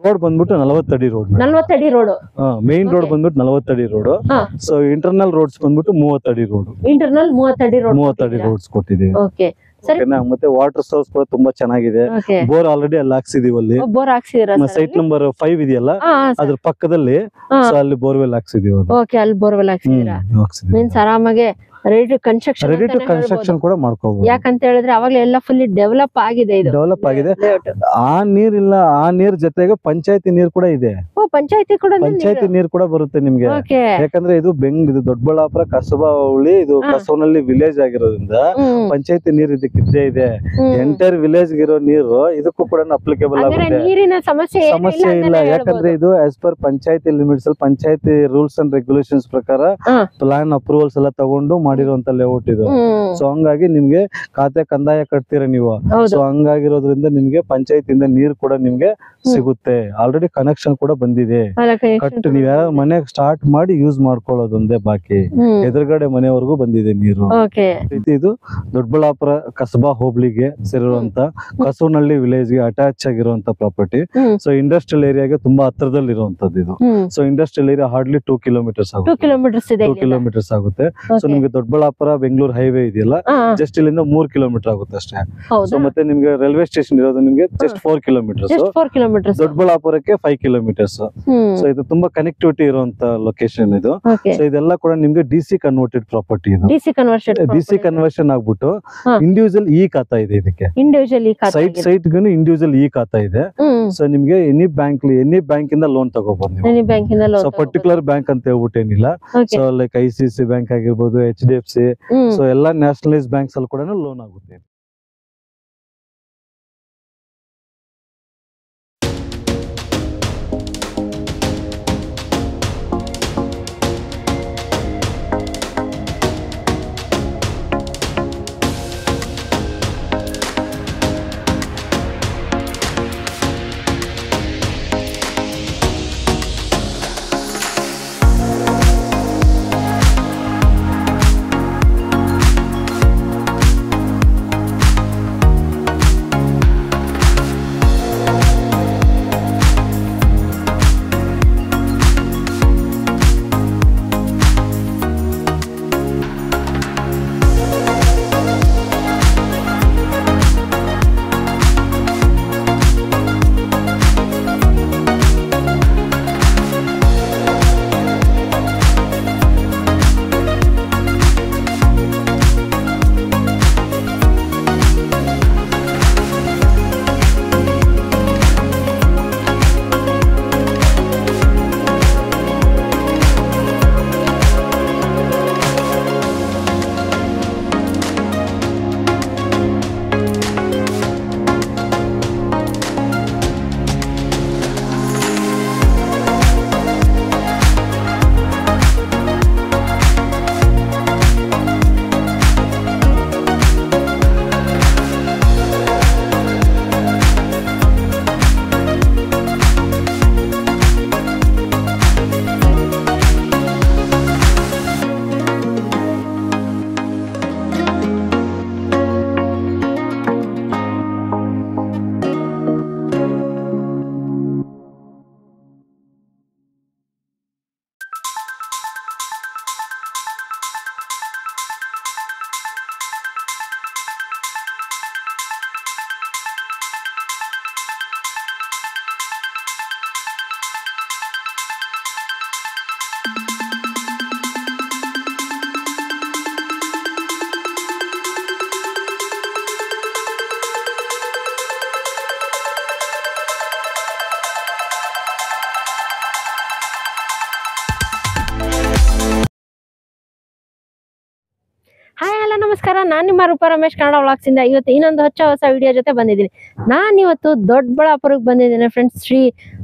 Road ಬಂದ್ಬಿಟ್ಟು 40 ಅಡಿ road. 40 ಅಡಿ ರೋಡ್. ಮೇನ್ ರೋಡ್ ಬಂದ್ಬಿಟ್ಟು 40 ಅಡಿ ರೋಡ್. ಸೊ ಇಂಟರ್ನಲ್ ರೋಡ್ಸ್ ಬಂದ್ಬಿಟ್ಟು 30 ಅಡಿ ರೋಡ್. ಇಂಟರ್ನಲ್ 30 ಅಡಿ ರೋಡ್. 30 ಅಡಿ ರೋಡ್ಸ್ ಕೊಟ್ಟಿದ್ದೀವಿ. ಓಕೆ ಸರಿ. ಮತ್ತೆ ವಾಟರ್ ಸೋರ್ಸ್ ಕೂಡ ತುಂಬಾ ಚೆನ್ನಾಗಿದೆ. ಬೋರ್ ಆಲ್ರೆಡಿ ಅಲ್ಲಿ ಹಾಕ್ಸಿದೀವಿ. ಅಲ್ಲಿ ಬೋರ್ ಹಾಕ್ಸಿದೀರಾ? ಸೈಟ್ ನಂಬರ್ 5 ಇದೆಯಲ್ಲ ಅದ್ರ ಪಕ್ಕದಲ್ಲಿ ಅಲ್ಲಿ ಬೋರ್ವೆಲ್ ಹಾಕ್ಸಿದೀವಿ. ಓಕೆ ಅಲ್ಲಿ ಬೋರ್ವೆಲ್ ಹಾಕ್ಸಿದೀರಾ? ಮೀನ್ಸ್ ಆರಾಮಾಗಿ ರೆಡಿ ಟು ಕನ್ಸ್ಟ್ರಕ್ಷನ್ ಕೂಡ ಮಾಡ್ಕೋಬಹುದು. ಯಾಕಂತ ಹೇಳಿದ್ರೆ ಅವಾಗಲೇ ಎಲ್ಲ ಫುಲ್ ಡೆವಲಪ್ ಆಗಿದೆ. ಇದು ಡೆವಲಪ್ ಆಗಿದೆ. ಆ ನೀರಿಲ್ಲ, ಆ ನೀರ್ ಜೊತೆಗೆ ಪಂಚಾಯತಿ ನೀರ್ ಕೂಡ ಇದೆ. ಪಂಚಾಯತಿ ನೀರ್ ಕೂಡ ಬರುತ್ತೆ ನಿಮ್ಗೆ. ಯಾಕಂದ್ರೆ ಇದು ಇದು ದೊಡ್ಡಬಳ್ಳಾಪುರ ಕಸಬಾ ಹೋಬಳಿ, ಇದು ಕಸವನಹಳ್ಳಿ ವಿಲೇಜ್ ಆಗಿರೋದ್ರಿಂದ ಪಂಚಾಯತಿ ನೀರ್ ಇದಕ್ಕಿದ್ದೇ ಇದೆ. ಎಂಟೈರ್ ವಿಲೇಜ್ ಇರೋ ನೀರು ಇದಕ್ಕೂ ಕೂಡ ಅಪ್ಲಿಕೇಬಲ್ ಆಗುತ್ತೆ. ನೀರಿನ ಸಮಸ್ಯೆ ಇಲ್ಲ, ಯಾಕಂದ್ರೆ ಇದು ಆಸ್ ಪರ್ ಪಂಚಾಯತಿ ಲಿಮಿಟ್ಸ್ ಅಲ್ಲಿ ಪಂಚಾಯತಿ ರೂಲ್ಸ್ ಅಂಡ್ ರೆಗ್ಯುಲೇಷನ್ಸ್ ಪ್ರಕಾರ ಪ್ಲಾನ್ ಅಪ್ರೂವಲ್ಸ್ ಎಲ್ಲ ತಗೊಂಡು ಮಾಡಿರುವಂತ ಲೇಔಟ್ ಇದು. ಸೊ ಹಂಗಾಗಿ ನಿಮ್ಗೆ ಖಾತೆ ಕಂದಾಯ ಕಟ್ತೀರ ನೀವು. ಸೊ ಹಂಗಾಗಿರೋದ್ರಿಂದ ನಿಮ್ಗೆ ಪಂಚಾಯತಿಯಿಂದ ನೀರು ಕೂಡ ನಿಮ್ಗೆ ಸಿಗುತ್ತೆ. ಆಲ್ರೆಡಿ ಕನೆಕ್ಷನ್ ಕೂಡ ಬಂದಿದೆ. ಕಟ್ ನೀವ್ ಯಾರು ಮನೆ ಸ್ಟಾರ್ಟ್ ಮಾಡಿ ಯೂಸ್ ಮಾಡ್ಕೊಳ್ಳೋದೊಂದೇ ಬಾಕಿ. ಎದುರುಗಡೆ ಮನೆವರೆಗೂ ಬಂದಿದೆ ನೀರು. ಇದು ದೊಡ್ಡಬಳ್ಳಾಪುರ ಕಸಬಾ ಹೋಬಳಿಗೆ ಸೇರಿರುವಂತ ಕಸವನಹಳ್ಳಿ ವಿಲೇಜ್ ಗೆ ಅಟ್ಯಾಚ್ ಆಗಿರುವಂತ ಪ್ರಾಪರ್ಟಿ. ಸೊ ಇಂಡಸ್ಟ್ರಿಯಲ್ ಏರಿಯಾಗೆ ತುಂಬಾ ಹತ್ರದಲ್ಲಿ ಇರುವಂತದ್ದು ಇದು. So industrial area hardly 2 kilometres ಆಗುತ್ತೆ. 2 ಕಿಲೋಮೀಟರ್ಸ್ ಆಗುತ್ತೆ. ಸೊ ನಿಮ್ಗೆ ದೊಡ್ಡಬಳ್ಳಾಪುರ ಬೆಂಗಳೂರು ಹೈವೇ ಇದೆಯಲ್ಲ, ಜಸ್ಟ್ ಇಲ್ಲಿಂದ 3 ಕಿಲೋಮೀಟರ್ ಆಗುತ್ತೆ ಅಷ್ಟೇ. ಸೊ ಮತ್ತೆ ನಿಮ್ಗೆ ರೈಲ್ವೆ ಸ್ಟೇಷನ್ ಇರೋದು ನಿಮ್ಗೆ ಜಸ್ಟ್ 4 ಕಿಲೋಮೀಟರ್ಸ್. ದೊಡ್ಡಬಳ್ಳಾಪುರಕ್ಕೆ 5 ಕಿಲೋಮೀಟರ್ಸ್. ಸೊ ಇದು ತುಂಬಾ ಕನೆಕ್ಟಿವಿಟಿ ಇರುವಂತ ಲೊಕೇಶನ್ ಇದು. ಸೊ ಇದೆಲ್ಲ ಕೂಡ ನಿಮ್ಗೆ ಡಿಸಿ ಕನ್ವರ್ಟೆಡ್ ಪ್ರಾಪರ್ಟಿ ಇದು. ಡಿಸಿ ಕನ್ವರ್ಷನ್ ಆಗ್ಬಿಟ್ಟು ಇಂಡಿವಿಜುವಲ್ ಇ ಖಾತಾ ಇದೆ ಇದಕ್ಕೆ. ಸೈಟ್ ಗೂ ಇಂಡಿವಿಜುವಲ್ ಇ ಖಾತಾ ಇದೆ. ಸೊ ನಿಮ್ಗೆ ಎನಿ ಬ್ಯಾಂಕ್ ಇಂದ ಲೋನ್ ತಗೋಬಹುದು ನೀವು. ಸೊ ಪರ್ಟಿಕ್ಯುಲರ್ ಬ್ಯಾಂಕ್ ಅಂತ ಹೇಳ್ಬಿಟ್ಟು ಏನಿಲ್ಲ. ಸೊ ಲೈಕ್ ICICI ಬ್ಯಾಂಕ್ ಆಗಿರ್ಬೋದು, HDFC, ಸೊ ಎಲ್ಲಾ ನ್ಯಾಷನಲೈಸ್ ಬ್ಯಾಂಕ್ಸ್ ಅಲ್ಲಿ ಕೂಡ ಲೋನ್ ಆಗುತ್ತೆ. ನಮಸ್ಕಾರ, ನಾನು ನಿಮ್ಮ ರೂಪ ರಮೇಶ್ ಕನ್ನಡ ವ್ಲಾಗ್ಸ್ ಇಂದ ಇವತ್ತು ಇನ್ನೊಂದು ಹೊಸ ವಿಡಿಯೋ ಜೊತೆ ಬಂದಿದ್ದೀನಿ. ನಾನಿವತ್ತು ದೊಡ್ಡಬಳ್ಳಾಪುರಕ್ಕೆ ಬಂದಿದ್ದೀನಿ ಫ್ರೆಂಡ್ಸ್. ಶ್ರೀ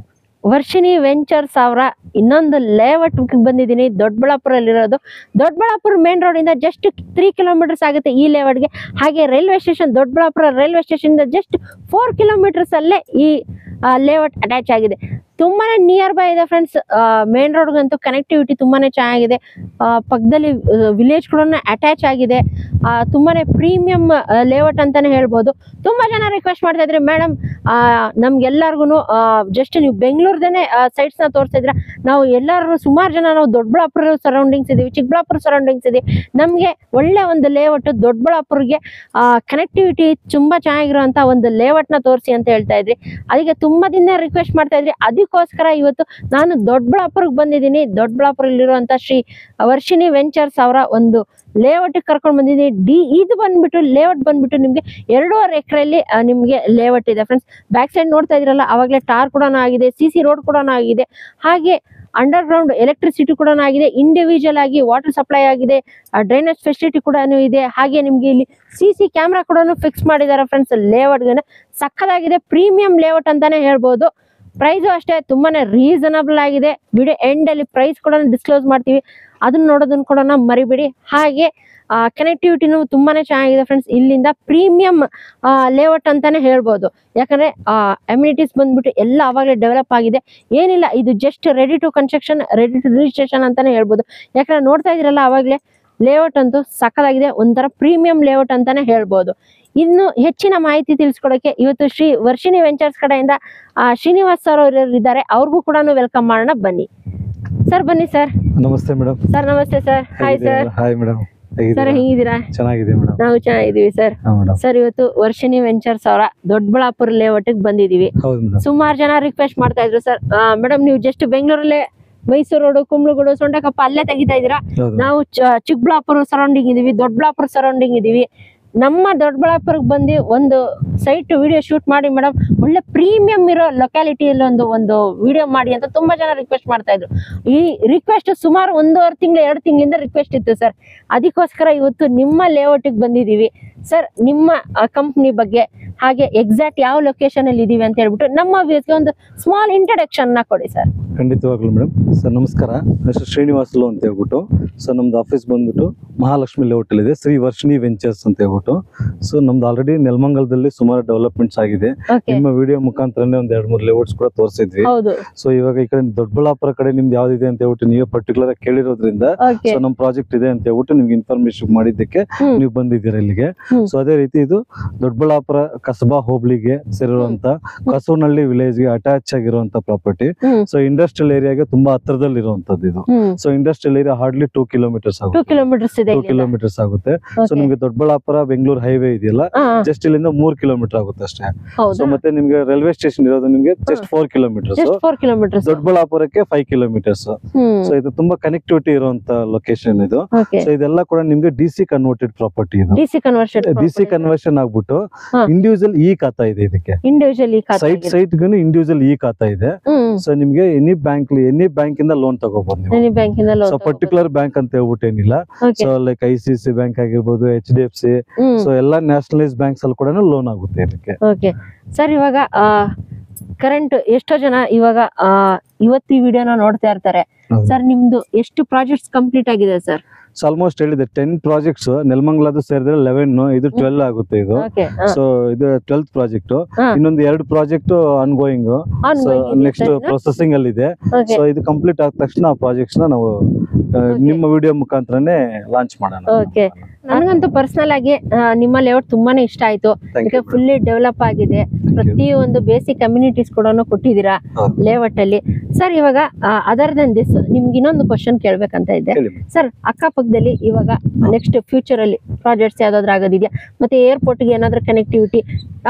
ವರ್ಷಿಣಿ ವೆಂಚರ್ಸ್ ಅವರ ಇನ್ನೊಂದು ಲೇಔಟ್ ಬಂದಿದ್ದೀನಿ. ದೊಡ್ಡಬಳ್ಳಾಪುರಲ್ಲಿರೋದು. ದೊಡ್ಡಬಳ್ಳಾಪುರ ಮೇನ್ ರೋಡ್ ಇಂದ ಜಸ್ಟ್ 3 ಕಿಲೋಮೀಟರ್ಸ್ ಆಗುತ್ತೆ ಈ ಲೇಔಟ್ಗೆ. ಹಾಗೆ railway station, Doddaballapur railway station ಇಂದ ಜಸ್ಟ್ 4 ಕಿಲೋಮೀಟರ್ಸ್ ಅಲ್ಲೇ ಈ ಲೇಔಟ್ ಅಟ್ಯಾಚ್ ಆಗಿದೆ. ತುಂಬಾನೇ ನಿಯರ್ ಬೈ ಇದೆ ಫ್ರೆಂಡ್ಸ್. ಮೇನ್ ರೋಡ್ಗಂತೂ ಕನೆಕ್ಟಿವಿಟಿ ತುಂಬಾನೇ ಚೆನ್ನಾಗಿದೆ. ಪಕ್ಕದಲ್ಲಿ ವಿಲೇಜ್ ಕೂಡ ಅಟ್ಯಾಚ್ ಆಗಿದೆ. ತುಂಬಾನೇ ಪ್ರೀಮಿಯಂ ಲೇಔಟ್ ಅಂತಾನೆ ಹೇಳ್ಬೋದು. ತುಂಬಾ ಜನ ರಿಕ್ವೆಸ್ಟ್ ಮಾಡ್ತಾ ಇದ್ರೆ ಮೇಡಮ್ ನಮ್ಗೆಲ್ಲರಿಗೂ ಜಸ್ಟ್ ನೀವು ಬೆಂಗಳೂರ್ದೇನೆ ಸೈಟ್ಸ್ ನ ತೋರಿಸ್ತಾ ಇದ್ರ, ನಾವು ಎಲ್ಲರೂ ಸುಮಾರು ಜನ ನಾವು ದೊಡ್ಡಬಳ್ಳಾಪುರ ಸರೌಂಡಿಂಗ್ಸ್ ಇದೀವಿ, ಚಿಕ್ಕಬಳ್ಳಾಪುರ ಸರೌಂಡಿಂಗ್ಸ್ ಇದೆ, ನಮ್ಗೆ ಒಳ್ಳೆ ಒಂದು ಲೇಔಟ್ ದೊಡ್ಡಬಳ್ಳಾಪುರ್ಗೆ ಕನೆಕ್ಟಿವಿಟಿ ತುಂಬಾ ಚೆನ್ನಾಗಿರುವಂತ ಒಂದು ಲೇಔಟ್ ನ ತೋರಿಸಿ ಅಂತ ಹೇಳ್ತಾ ಇದ್ರಿ. ಅದಕ್ಕೆ ತುಂಬಾ ದಿನ ರಿಕ್ವೆಸ್ಟ್ ಮಾಡ್ತಾ ಇದ್ರಿ. ಅದಕ್ಕೋಸ್ಕರ ಇವತ್ತು ನಾನು ದೊಡ್ಡಬಳ್ಳಾಪುರಕ್ಕೆ ಬಂದಿದ್ದೀನಿ. ದೊಡ್ಡಬಳ್ಳಾಪುರಲ್ಲಿರುವಂತ ಶ್ರೀ ವರ್ಷಿಣಿ ವೆಂಚರ್ಸ್ ಅವರ ಒಂದು ಲೇಔಟ್ ಕರ್ಕೊಂಡು ಬಂದಿದ್ದೀನಿ. ಇದು ಬಂದ್ಬಿಟ್ಟು ಲೇಔಟ್ ಬಂದ್ಬಿಟ್ಟು ನಿಮ್ಗೆ 2.5 ಎಕರೆಯಲ್ಲಿ ನಿಮ್ಗೆ ಲೇಔಟ್ ಇದೆ ಫ್ರೆಂಡ್ಸ್. ಬ್ಯಾಕ್ ಸೈಡ್ ನೋಡ್ತಾ ಇದ್ರಲ್ಲ, ಅವಾಗಲೇ ಟಾರ್ ಕೂಡ ಆಗಿದೆ, CC ರೋಡ್ ಕೂಡ ಆಗಿದೆ, ಹಾಗೆ ಅಂಡರ್ ಗ್ರೌಂಡ್ ಎಲೆಕ್ಟ್ರಿಸಿಟಿ ಕೂಡ ಆಗಿದೆ, ಇಂಡಿವಿಜುವಲ್ ಆಗಿ ವಾಟರ್ ಸಪ್ಲೈ ಆಗಿದೆ, ಡ್ರೈನೇಜ್ ಫೆಸಿಲಿಟಿ ಕೂಡ ಇದೆ. ಹಾಗೆ ನಿಮ್ಗೆ ಇಲ್ಲಿ CC ಕ್ಯಾಮ್ರಾ ಕೂಡ ಫಿಕ್ಸ್ ಮಾಡಿದ್ದಾರೆ ಫ್ರೆಂಡ್ಸ್. ಲೇಔಟ್ ಸಕ್ಕದಾಗಿದೆ, ಪ್ರೀಮಿಯಂ ಲೇಔಟ್ ಅಂತಾನೆ ಹೇಳ್ಬೋದು. ಪ್ರೈಸು ಅಷ್ಟೇ ತುಂಬಾನೇ ರೀಸನಬಲ್ ಆಗಿದೆ. ವಿಡಿಯೋ ಎಂಡ್ ಅಲ್ಲಿ ಪ್ರೈಸ್ ಕೂಡ ಡಿಸ್ಕ್ಲೋಸ್ ಮಾಡ್ತೀವಿ, ಅದನ್ನ ನೋಡೋದನ್ನ ಕೂಡ ಮರಿಬೇಡಿ. ಹಾಗೆ ಕನೆಕ್ಟಿವಿಟಿನೂ ತುಂಬಾನೇ ಚೆನ್ನಾಗಿದೆ ಫ್ರೆಂಡ್ಸ್. ಇಲ್ಲಿಂದ ಪ್ರೀಮಿಯಂ ಲೇಔಟ್ ಅಂತಾನೆ ಹೇಳ್ಬೋದು. ಯಾಕಂದ್ರೆ ಅಮ್ಯುನಿಟೀಸ್ ಬಂದ್ಬಿಟ್ಟು ಎಲ್ಲ ಅವಾಗಲೇ ಡೆವಲಪ್ ಆಗಿದೆ. ಏನಿಲ್ಲ, ಇದು just ready to construction, ready to registration ಅಂತಾನೆ ಹೇಳ್ಬೋದು. ಯಾಕಂದ್ರೆ ನೋಡ್ತಾ ಇದ್ರಲ್ಲ ಅವಾಗಲೇ ಲೇಔಟ್ ಅಂತೂ ಸಕ್ಕದಾಗಿದೆ, ಒಂಥರ ಪ್ರೀಮಿಯಂ ಲೇಔಟ್ ಅಂತಾನೆ ಹೇಳ್ಬೋದು. ಇನ್ನು ಹೆಚ್ಚಿನ ಮಾಹಿತಿ ತಿಳಿಸ್ಕೊಡಕ್ಕೆ ಇವತ್ತು ಶ್ರೀ ವರ್ಷಿಣಿ ವೆಂಚರ್ಸ್ ಕಡೆಯಿಂದ ಶ್ರೀನಿವಾಸ್ ಸರ್ ಅವರು ಇದ್ದಾರೆ. ಅವ್ರಿಗೂ ಕೂಡ ವೆಲ್ಕಮ್ ಮಾಡೋಣ, ಬನ್ನಿ ಸರ್. ಬನ್ನಿ ಸರ್. ನಮಸ್ತೆ ಮೇಡಮ್. ಸರ್ ನಮಸ್ತೆ sir. Hi sir. Hi madam. Sir ಹೇಗಿದ್ದೀರಾ? ಚೆನ್ನಾಗಿದೆ ಮೇಡಮ್. ನಾವು ಚೆನ್ನಾಗಿದ್ದೀವಿ ಸರ್. ಸರ್ ಇವತ್ತು ವರ್ಷಿಣಿ ವೆಂಚರ್ಸ್ ಅವರ ದೊಡ್ಡಬಳ್ಳಾಪುರ ಲೇಔಟ್ ಬಂದಿದೀವಿ. ಸುಮಾರು ಜನ ರಿಕ್ವೆಸ್ಟ್ ಮಾಡ್ತಾ ಇದ್ರು ಸರ್, ಮೇಡಮ್ ನೀವು ಜಸ್ಟ್ ಬೆಂಗಳೂರಲ್ಲೇ ಮೈಸೂರು ರೋಡ್, ಕುಂಬ್ಳಗೂಡು, ಸೊಂಡಕಪ್ಪ ಅಲ್ಲೇ ತೆಗಿತಾ ಇದೀರಾ, ನಾವು ಚಿಕ್ಕಬಳ್ಳಾಪುರ ಸರೌಂಡಿಂಗ್ ಇದೀವಿ, ದೊಡ್ಡಬಳ್ಳಾಪುರ ಸರೌಂಡಿಂಗ್ ಇದೀವಿ, ನಮ್ಮ ದೊಡ್ಡಬಳ್ಳಾಪುರಕ್ಕೆ ಬಂದು ಒಂದು ಸೈಟ್ ವಿಡಿಯೋ ಶೂಟ್ ಮಾಡಿ ಮೇಡಮ್, ಒಳ್ಳೆ ಪ್ರೀಮಿಯಂ ಇರೋ ಲೊಕ್ಯಾಲಿಟಿಯಲ್ಲಿ ಒಂದು ವಿಡಿಯೋ ಮಾಡಿ ಅಂತ ತುಂಬಾ ಜನ ರಿಕ್ವೆಸ್ಟ್ ಮಾಡ್ತಾ ಇದ್ರು. ಈ ರಿಕ್ವೆಸ್ಟ್ ಸುಮಾರು 1.5 ತಿಂಗಳು 2 ತಿಂಗಳಿಂದ ರಿಕ್ವೆಸ್ಟ್ ಇತ್ತು ಸರ್. ಅದಕ್ಕೋಸ್ಕರ ಇವತ್ತು ನಿಮ್ಮ ಲೇಔಟ್ಗೆ ಬಂದಿದ್ದೀವಿ ಸರ್. ನಿಮ್ಮ ಕಂಪ್ನಿ ಬಗ್ಗೆ ಹಾಗೆ ಎಕ್ಸಾಕ್ಟ್ ಯಾವ ಲೊಕೇಶನ್ ಅಲ್ಲಿ ಇದೀವಿ ಅಂತ ಹೇಳ್ಬಿಟ್ಟು ನಮ್ಮ ವ್ಯೂಸ್ಗೆ ಒಂದು ಸ್ಮಾಲ್ ಇಂಟ್ರಡಕ್ಷನ್ ನ ಕೊಡಿ ಸರ್. ಖಂಡಿತವಾಗ್ಲೂ ಮೇಡಮ್. ಸರ್ ನಮಸ್ಕಾರ, ಹೆಸರು ಶ್ರೀನಿವಾಸಲು ಅಂತ ಹೇಳ್ಬಿಟ್ಟು. ಸೊ ನಮ್ದು ಆಫೀಸ್ ಬಂದ್ಬಿಟ್ಟು ಮಹಾಲಕ್ಷ್ಮಿ ಲೇಔಟ್ ಇದೆ, ಶ್ರೀ ವರ್ಷಿಣಿ ವೆಂಚರ್ಸ್ ಅಂತ ಹೇಳ್ಬಿಟ್ಟು. ಸೊ ನಮ್ದು ಆಲ್ರೆಡಿ ನೆಲಮಂಗಲದಲ್ಲಿ ಸುಮಾರು ಡೆವಲಪ್ಮೆಂಟ್ಸ್ ಆಗಿದೆ. ನಿಮ್ಮ ವಿಡಿಯೋ ಮುಖಾಂತರನೇ ಒಂದ್ 2-3 ಲೇಔಟ್ಸ್ ಕೂಡ ತೋರಿಸಿದ್ವಿ. ಸೊ ಇವಾಗ ಈ ಕಡೆ ದೊಡ್ಡಬಳ್ಳಾಪುರ ಕಡೆ ನಿಮ್ದು ಯಾವ್ದಿದೆ ಅಂತ ಹೇಳ್ಬಿಟ್ಟು ನೀವು ಪರ್ಟಿಕ್ಯುಲರ್ ಕೇಳಿರೋದ್ರಿಂದ ಸೊ ನಮ್ ಪ್ರಾಜೆಕ್ಟ್ ಇದೆ ಅಂತ ಹೇಳ್ಬಿಟ್ಟು ನಿಮ್ಗೆ ಇನ್ಫಾರ್ಮೇಶನ್ ಮಾಡಿದ್ದಕ್ಕೆ ನೀವು ಬಂದಿದ್ದೀರಾ ಇಲ್ಲಿಗೆ. ಸೊ ಅದೇ ರೀತಿ ಇದು ದೊಡ್ಡಬಳ್ಳಾಪುರ ಕಸಬಾ ಹೋಬಳಿಗೆ ಸೇರಿರುವಂತ ಕಸೂನಹಳ್ಳಿ ವಿಲೇಜ್ ಗೆ ಅಟ್ಯಾಚ್ ಆಗಿರುವಂತ ಪ್ರಾಪರ್ಟಿ. ಸೊ ಇಂಡಸ್ಟ್ರಿಯಲ್ ಏರಿಯಾಗೆ ತುಂಬಾ ಹತ್ರದಲ್ಲಿ ಇರುವಂತದ್ದು ಇದು. So industrial area hardly 2 kilometres ಆಗುತ್ತೆ. 2 ಕಿಲೋಮೀಟರ್ಸ್ ಆಗುತ್ತೆ. ಸೊ ನಿಮ್ಗೆ ದೊಡ್ಡಬಳ್ಳಾಪುರ ಬೆಂಗಳೂರು ಹೈವೇ ಇದೆಯಲ್ಲ, ಜಸ್ಟ್ ಇಲ್ಲಿಂದ 3 ಕಿಲೋಮೀಟರ್ ಆಗುತ್ತೆ ಅಷ್ಟೇ. ಸೊ ಮತ್ತೆ ನಿಮ್ಗೆ ರೈಲ್ವೆ ಸ್ಟೇಷನ್ ಇರೋದು ನಿಮ್ಗೆ ಜಸ್ಟ್ 4 ಕಿಲೋಮೀಟರ್ಸ್, ದೊಡ್ಡಬಳ್ಳಾಪುರಕ್ಕೆ 5 ಕಿಲೋಮೀಟರ್ಸ್. ಸೊ ಇದು ತುಂಬಾ ಕನೆಕ್ಟಿವಿಟಿ ಇರುವಂತ ಲೊಕೇಶನ್ ಇದು. ಸೊ ಇದೆಲ್ಲ ಕೂಡ ನಿಮ್ಗೆ DC ಕನ್ವರ್ಟೆಡ್ ಪ್ರಾಪರ್ಟಿ ಇದು. DC ಕನ್ವರ್ಷನ್ ಆಗ್ಬಿಟ್ಟು ಇಂಡಿವಿಜುವಲ್ ಈ ಖಾತಾ ಇದೆ ಇದಕ್ಕೆ. ಸೈಟ್ ಗೂ ಇಂಡಿವಿಜುವಲ್ ಈ ಖಾತಾ ಇದೆ. ಸೊ ನಿಮ್ಗೆ ಎನಿ ಬ್ಯಾಂಕ್ ಇಂದ ಲೋನ್ ತಗೋಬಹುದು ನೀವು. ಸೊ ಪರ್ಟಿಕ್ಯುಲರ್ ಬ್ಯಾಂಕ್ ಅಂತ ಹೇಳ್ಬಿಟ್ಟು ಏನಿಲ್ಲ. ಸೊ ಲೈಕ್ ICICI ಬ್ಯಾಂಕ್ ಆಗಿರ್ಬೋದು, HDFC, ಸೊ ಎಲ್ಲಾ ನ್ಯಾಷನಲೈಸ್ ಬ್ಯಾಂಕ್ಸ್ ಅಲ್ಲಿ ಕೂಡ ಲೋನ್ ಆಗುತ್ತೆ ಇದಕ್ಕೆ. ಓಕೆ ಸರ್, ಇವಾಗ ಕರೆಂಟ್ ಎಷ್ಟೋ ಜನ ಇವಾಗ ಇವತ್ತು ಈ ವಿಡಿಯೋನ ನೋಡ್ತಾ ಇರ್ತಾರೆ ಸರ್. ನಿಮ್ದು ಎಷ್ಟು ಪ್ರಾಜೆಕ್ಟ್ಸ್ ಕಂಪ್ಲೀಟ್ ಆಗಿದೆ ಸರ್? ಸೊ ಆಲ್ಮೋಸ್ಟ್ ಹೇಳಿದೆ 10 ಪ್ರಾಜೆಕ್ಟ್ಸ್. ನೆಲಮಂಗಲದು ಸೇರಿದ್ರೆ 11, ಇದು 12 ಆಗುತ್ತೆ ಇದು. ಸೊ ಇದು 12th ಪ್ರಾಜೆಕ್ಟ್. ಇನ್ನೊಂದು 2 ಪ್ರಾಜೆಕ್ಟ್ ಆನ್ಗೋಯಿಂಗ್, ನೆಕ್ಸ್ಟ್ ಪ್ರೊಸೆಸಿಂಗ್ ಅಲ್ಲಿ ಇದೆ. ಸೊ ಇದು ಕಂಪ್ಲೀಟ್ ಆದ ತಕ್ಷಣ ಆ ಪ್ರಾಜೆಕ್ಟ್ಸ್ ನ ನಾವು ನಿಮ್ಮ ವಿಡಿಯೋ ಮುಖಾಂತರನೇ ಲಾಂಚ್ ಮಾಡೋಣ. ನನಗಂತೂ ಪರ್ಸನಲ್ ಆಗಿ ನಿಮ್ಮ ಲೇಔಟ್ ತುಂಬಾನೇ ಇಷ್ಟ ಆಯ್ತು. ಫುಲ್ಲಿ ಡೆವಲಪ್ ಆಗಿದೆ, ಪ್ರತಿಯೊಂದು ಬೇಸಿಕ್ ಕಮ್ಯುನಿಟೀಸ್ ಕೂಡ ಕೊಟ್ಟಿದ್ದೀರಾ ಲೇಔಟ್ ಅಲ್ಲಿ ಸರ್. ಇವಾಗ ಅದರ್ ದನ್ ದಿಸ್ ನಿಮ್ಗೆ ಇನ್ನೊಂದು ಕ್ವಶನ್ ಕೇಳ್ಬೇಕಂತ ಇದೆ ಸರ್. ಅಕ್ಕಪಕ್ಕದಲ್ಲಿ ಇವಾಗ ನೆಕ್ಸ್ಟ್ ಫ್ಯೂಚರ್ ಅಲ್ಲಿ ಪ್ರಾಜೆಕ್ಟ್ಸ್ ಯಾವ್ದಾದ್ರು ಆಗೋದಿದ್ಯಾ? ಮತ್ತೆ ಏರ್ಪೋರ್ಟ್ ಗೆ ಏನಾದ್ರು ಕನೆಕ್ಟಿವಿಟಿ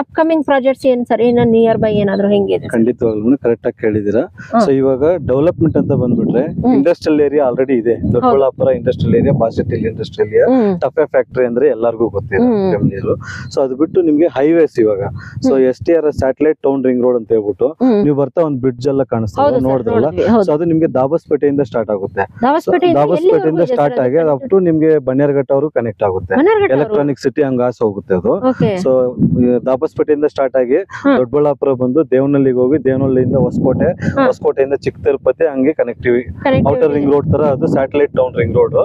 ಅಪ್ಕಮಿಂಗ್ ಪ್ರಾಜೆಕ್ಟ್ಸ್ ಏನ್ ಸರ್, ಏನೋ ನಿಯರ್ ಬೈ ಏನಾದ್ರು ಹೆಂಗಿದೆ? ಖಂಡಿತವಾಗ್ಲೂ ಕರೆಕ್ಟ್ ಆಗಿ ಕೇಳಿದಿರಾ. ಸೊ ಇವಾಗ ಡೆವಲಪ್ಮೆಂಟ್ ಅಂತ ಬಂದ್ಬಿಟ್ರೆ ಇಂಡಸ್ಟ್ರಿಯಲ್ ಏರಿಯಾ ಆಲ್ರೆಡಿ ಇದೆ. ದೊಡ್ಡಬಳ್ಳಾಪುರ ಇಂಡಸ್ಟ್ರಿಯಲ್ ಏರಿಯಾ, ಬಾಸೆಟಿಲ್ ಇಂಡಸ್ಟ್ರಿಯಲ್ ಏರಿಯಾ, ಟಫೆ ಫ್ಯಾಕ್ಟರಿ ಅಂದ್ರೆ ಎಲ್ಲರಿಗೂ ಗೊತ್ತಿದೆ. ಸೊ ಅದು ಬಿಟ್ಟು ನಿಮ್ಗೆ ಹೈವೇಸ್ ಇವಾಗ so STR satellite town ring road ಅಂತ ಹೇಳ್ಬಿಟ್ಟು ನೀವು ಬರ್ತಾ ಒಂದು ಬ್ರಿಡ್ಜ್ ಎಲ್ಲ ಕಾಣಿಸ್ತದೆ ನೋಡಿದ್ರಲ್ಲ. ಸೊ ಅದು ನಿಮ್ಗೆ ದಾಬಸ್ಪೇಟೆಯಿಂದ ಸ್ಟಾರ್ಟ್ ಆಗುತ್ತೆ. ದಾಬಸ್ಪೇಟೆಯಿಂದ ಸ್ಟಾರ್ಟ್ ಆಗಿ ಅಪ್ ಟು ನಿಮ್ಗೆ ಬನ್ನೇರಘಟ್ಟ ಅವರು ಕನೆಕ್ಟ್ ಆಗುತ್ತೆ. ಎಲೆಕ್ಟ್ರಾನಿಕ್ ಸಿಟಿ ಹಂಗಾಸ್ ಹೋಗುತ್ತೆ ಅದು. ಸೊ ಸಬಸ್ಪೇಟೆಯಿಂದ ಸ್ಟಾರ್ಟ್ ಆಗಿ ದೊಡ್ಡಬಳ್ಳಾಪುರ ಬಂದು ದೇವನಹಳ್ಳಿಗೆ ಹೋಗಿ ದೇವನಹಳ್ಳಿಯಿಂದ ಹೊಸಕೋಟೆ, ಹೊಸಕೋಟೆಯಿಂದ ಚಿಕ್ಕ ತಿರುಪತಿ, ಹಂಗೆ ಕನೆಕ್ಟಿವಿ ಔಟರ್ ರಿಂಗ್ ರೋಡ್ ತರ ಅದು satellite town ring road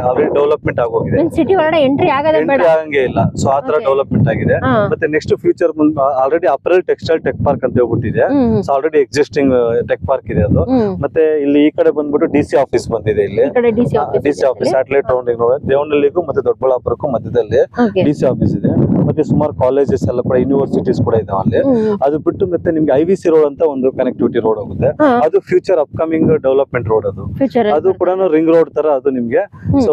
already development ಆಗೋಗಿದೆ. ಸಿಟಿ ಒಳಗಡೆ ಎಂಟ್ರಿ ಆಗಂಗೆ ಇಲ್ಲ. ಸೊ ಆ ತರ ಡೆವಲಪ್ಮೆಂಟ್ ಆಗಿದೆ. ಮತ್ತೆ next future already apparel textile tech park ಅಂತ ಹೇಳ್ಬಿಟ್ಟಿದೆ. So already existing tech park ಇದೆ ಅದು. ಮತ್ತೆ ಇಲ್ಲಿ ಈ ಕಡೆ ಬಂದ್ಬಿಟ್ಟು ಡಿಸಿ ಆಫೀಸ್ ಬಂದಿದೆ. ಇಲ್ಲಿ DC office satellite town ring road ದೇವನಹಳ್ಳಿಗೂ ಮತ್ತೆ ದೊಡ್ಡಬಳ್ಳಾಪುರಕ್ಕೂ ಮಧ್ಯದಲ್ಲಿ ಡಿಸಿ ಆಫೀಸ್ ಇದೆ. ಮತ್ತೆ ಸುಮಾರು ಕಾಲೇಜಸ್ ಎಲ್ಲ ಕೂಡ ಯೂನಿವರ್ಸಿಟೀಸ್ ಕೂಡ ಇದಾವೆ ಅಲ್ಲಿ. ಅದು ಬಿಟ್ಟು ಮತ್ತೆ ನಿಮ್ಗೆ IVC ರೋಡ್ ಅಂತ ಒಂದು ಕನೆಕ್ಟಿವಿಟಿ ರೋಡ್ ಹೋಗುತ್ತೆ. ಅದು ಫ್ಯೂಚರ್ ಅಪ್ಕಮಿಂಗ್ ಡೆವಲಪ್ಮೆಂಟ್ ರೋಡ್. ಅದು ಕೂಡ ರಿಂಗ್ ರೋಡ್ ತರ ಅದು ನಿಮ್ಗೆ. So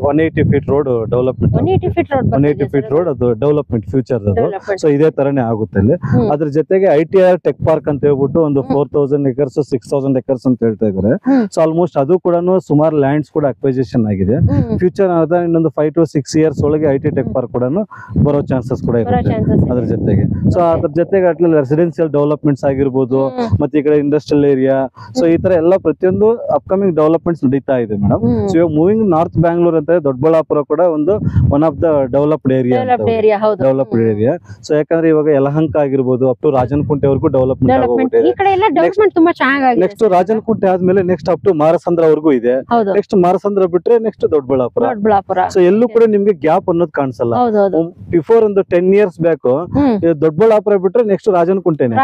180 feet road development, 180 feet road ಅದು ಡೆವಲಪ್ಮೆಂಟ್ ಫ್ಯೂಚರ್ ಅದು. ಸೊ ಇದೇ ತರನೇ ಆಗುತ್ತೆ ಅಲ್ಲಿ. ಅದ್ರ ಜೊತೆಗೆ ITR ಟೆಕ್ ಪಾರ್ಕ್ ಅಂತ ಹೇಳ್ಬಿಟ್ಟು ಒಂದು 4000 ಎಕರ್ಸ್ 6000 ಎಕರ್ಸ್ ಅಂತ ಹೇಳ್ತಾ ಇದಾರೆ. ಸೊ ಆಲ್ಮೋಸ್ಟ್ ಅದು ಕೂಡ ಸುಮಾರು ಲ್ಯಾಂಡ್ಸ್ ಕೂಡ ಅಕ್ವೈಸೇಷನ್ ಆಗಿದೆ. ಫ್ಯೂಚರ್ ಇನ್ನೊಂದು 5 to 6 ಇಯರ್ಸ್ ಒಳಗೆ IT ಟೆಕ್ ಪಾರ್ಕ್ ಕೂಡ ಬರೋ ಚಾನ್ಸಸ್ ಕೂಡ ಇರುತ್ತೆ ಅದ್ರ ಜೊತೆಗೆ. ಸೊ ಅದ್ರ ಜೊತೆಗೆ ಅಟ್ಲಿ ರೆಸಿಡೆನ್ಸಿಯಲ್ ಡೆವಲಪ್ಮೆಂಟ್ಸ್ ಆಗಿರ್ಬೋದು, ಮತ್ತೆ ಈ ಕಡೆ ಇಂಡಸ್ಟ್ರಿಯಲ್ ಏರಿಯಾ. ಸೊ ಈ ತರ ಎಲ್ಲ ಪ್ರತಿಯೊಂದು ಅಪ್ಕಮಿಂಗ್ ಡೆವಲಪ್ಮೆಂಟ್ಸ್ ನಡೀತಾ ಇದೆ ಮೇಡಮ್. ಸೊ ಇವಾಗ ಮೂವಿಂಗ್ ನಾರ್ತ್ ಬ್ಯಾಂಗ್ಳೂರ್ ಅಂತ ದೊಡ್ಡಬಳ್ಳಾಪುರ ಕೂಡ ಒಂದು one of the developed area. Developed area. So ಯಾಕಂದ್ರೆ ಇವಾಗ ಯಲಹಂಕ ಆಗಿರ್ಬೋದು ಅಪ್ ಟು ರಾಜನಕುಂಟೆವರೆಗೂ ಡೆವಲಪ್ಮೆಂಟ್ ಆಗೋಗ್ಬಿಟ್ಟಿದೆ. ನೆಕ್ಸ್ಟ್ ರಾಜನಕುಂಟೆ ಆದ್ಮೇಲೆ ನೆಕ್ಸ್ಟ್ ಅಪ್ ಟು ಮಾರಸಂದ್ರವರೆಗೂ ಇದೆ. ನೆಕ್ಸ್ಟ್ ಮಾರಸಂದ್ರ ಬಿಟ್ರೆ ನೆಕ್ಸ್ಟ್ ದೊಡ್ಡಬಳ್ಳಾಪುರ. ಸೊ ಎಲ್ಲೂ ಕೂಡ ನಿಮ್ಗೆ ಗ್ಯಾಪ್ ಅನ್ನೋದು ಕಾಣಿಸಲ್ಲ. ಬಿಫೋರ್ ಒಂದು 10 ಇಯರ್ಸ್ ಬ್ಯಾಕ್ ದೊಡ್ಡಬಳ್ಳಾಪುರ ಬಿಟ್ರೆ ನೆಕ್ಸ್ಟ್ ರಾಜನಕುಂಟೆನೆ,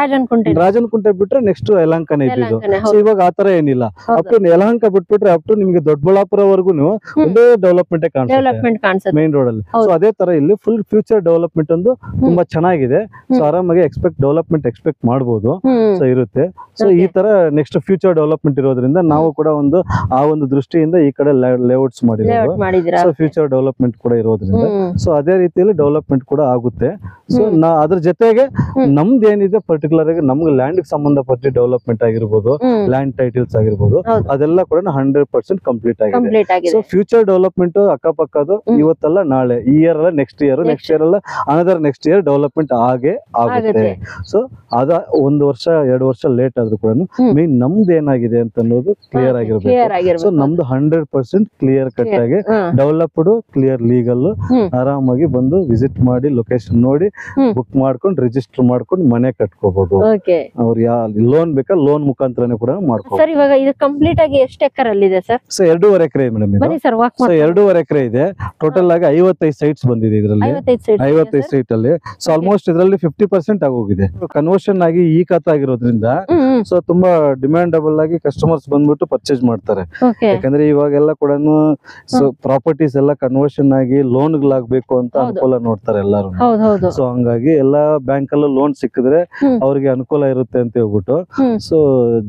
ರಾಜನಕುಂಟೆ ಬಿಟ್ರೆ ನೆಕ್ಸ್ಟ್ ಯಲಹಂಕನೇ ಇದ್ದಿದ್ದು. ಸೊ ಇವಾಗ ಆತರ ಏನಿಲ್ಲ. ಅಪ್ ಟು ಯಲಹಂಕ ಬಿಟ್ಬಿಟ್ರೆ ಅಪ್ ಟು ನಿಮ್ಗೆ ದೊಡ್ಡಬಳ್ಳಾಪುರವರೆಗೂ ಒಂದೇ ಡೆವಲಪ್ಮೆಂಟ್ ಕಾಣಿಸುತ್ತೆ ಮೇನ್ ರೋಡ್ ಅಲ್ಲಿ. ಸೊ ಅದೇ ತರ ಇಲ್ಲಿ ಫುಲ್ ಫ್ಯೂಚರ್ ಡೆವಲಪ್ಮೆಂಟ್ ಒಂದು ತುಂಬಾ ಚೆನ್ನಾಗಿದೆ. ಸೊ ಆರಾಮಾಗಿ ಡೆವಲಪ್ಮೆಂಟ್ ಎಕ್ಸ್ಪೆಕ್ಟ್ ಮಾಡಬಹುದು. ಸೊ ಇರುತ್ತೆ. ಸೊ ಈ ತರ ನೆಕ್ಸ್ಟ್ ಫ್ಯೂಚರ್ ಡೆವಲಪ್ಮೆಂಟ್ ಇರೋದ್ರಿಂದ ನಾವು ಕೂಡ ಆ ಒಂದು ದೃಷ್ಟಿಯಿಂದ ಈ ಕಡೆ ಲೇಔಟ್ಸ್ ಮಾಡಿರೋದು. ಸೊ ಫ್ಯೂಚರ್ ಡೆವಲಪ್ಮೆಂಟ್ ಕೂಡ ಇರೋದ್ರಿಂದ ಸೊ ಅದೇ ರೀತಿಯಲ್ಲಿ ಡೆವಲಪ್ಮೆಂಟ್ ಕೂಡ ಆಗುತ್ತೆ. ಸೊ ಅದ್ರ ಜೊತೆಗೆ ನಮ್ದು ಏನಿದೆ ಪರ್ಟಿಕ್ಯುಲರ್ ಆಗಿ ನಮ್ಗೆ ಲ್ಯಾಂಡ್ ಸಂಬಂಧಪಟ್ಟ ಡೆವಲಪ್ಮೆಂಟ್ ಆಗಿರ್ಬೋದು, ಲ್ಯಾಂಡ್ ಟೈಟಲ್ಸ್ ಆಗಿರ್ಬೋದು, ಅದೆಲ್ಲ ಕೂಡ 100% ಕಂಪ್ಲೀಟ್ ಆಗಿದೆ. ಸೊ ಫ್ಯೂಚರ್ ಡೆವಲಪ್ಮೆಂಟ್ ಅಕ್ಕಪಕ್ಕದು ಇವತ್ತಲ್ಲ ನಾಳೆ, ಈ ಇಯರ್ ಅಲ್ಲ ನೆಕ್ಸ್ಟ್ ಇಯರ್ ಅಲ್ಲ ಅನದರ್ ನೆಕ್ಸ್ಟ್ ಇಯರ್ ಡೆವಲಪ್ಮೆಂಟ್ ಆಗುತ್ತೆ. ಸೊ ಅದ 1 ವರ್ಷ 2 ವರ್ಷ ಲೇಟ್ ಆದ್ರೂ ಕೂಡ ಮೇನ್ ನಮ್ದು ಏನಾಗಿದೆ ಅಂತ ಅನ್ನೋದು ಕ್ಲಿಯರ್ ಆಗಿರ್ಬೇಕು. ಸೊ ನಮ್ದು 100% ಕ್ಲಿಯರ್ ಕಟ್ ಆಗಿ ಡೆವಲಪ್ಡ್, ಕ್ಲಿಯರ್ ಲೀಗಲ್, ಆರಾಮಾಗಿ ಬಂದು ವಿಸಿಟ್ ಮಾಡಿ ಲೊಕೇಶನ್ ನೋಡಿ ಬುಕ್ ಮಾಡ್ಕೊಂಡು ರಿಜಿಸ್ಟರ್ ಮಾಡ್ಕೊಂಡು ಮನೆ ಕಟ್ಕೋಬಹುದು. ಅವ್ರು ಲೋನ್ ಬೇಕಾ ಲೋನ್ ಮುಖಾಂತರನೇ ಕೂಡ ಮಾಡ್ಕೋಬಹುದು. ಸರ್ ಇವಾಗ ಇದು ಕಂಪ್ಲೀಟ್ ಆಗಿ ಎಷ್ಟು ಎಕರೆ ಅಲ್ಲಿ ಇದೆ ಸರ್? ಸೊ 2.5 ಎಕರೆ ಮೇಡಮ್ ಇದು. ಸೊ 2.5 ಎಕರೆ ಇದೆ. ಟೋಟಲ್ ಆಗಿ 55 ಸೈಟ್ಸ್ ಬಂದಿದೆ ಇದರಲ್ಲಿ. 55 ಸೈಟ್ ಅಲ್ಲಿ. ಸೊ ಆಲ್ಮೋಸ್ಟ್ ಇದರಲ್ಲಿ 50% ಆಗೋಗಿದೆ. ಕನ್ವರ್ಷನ್ ಆಗಿ ಈ ಖಾತೆ ಆಗಿರೋದ್ರಿಂದ ಸೊ ತುಂಬಾ ಡಿಮ್ಯಾಂಡಬಲ್ ಆಗಿ ಕಸ್ಟಮರ್ಸ್ ಬಂದ್ಬಿಟ್ಟು ಪರ್ಚೇಸ್ ಮಾಡ್ತಾರೆ. ಯಾಕಂದ್ರೆ ಇವಾಗೆಲ್ಲ ಕೂಡ ಪ್ರಾಪರ್ಟೀಸ್ ಎಲ್ಲ ಕನ್ವರ್ಷನ್ ಆಗಿ ಲೋನ್ ಗಳಾಗಬೇಕು ಅಂತ ಅನುಕೂಲ ನೋಡ್ತಾರೆ ಎಲ್ಲಾರು. ಸೊ ಹಂಗಾಗಿ ಎಲ್ಲಾ ಬ್ಯಾಂಕ್ ಅಲ್ಲೂ ಲೋನ್ ಸಿಕ್ಕಿದ್ರೆ ಅವ್ರಿಗೆ ಅನುಕೂಲ ಇರುತ್ತೆ ಅಂತ ಹೇಳ್ಬಿಟ್ಟು ಸೊ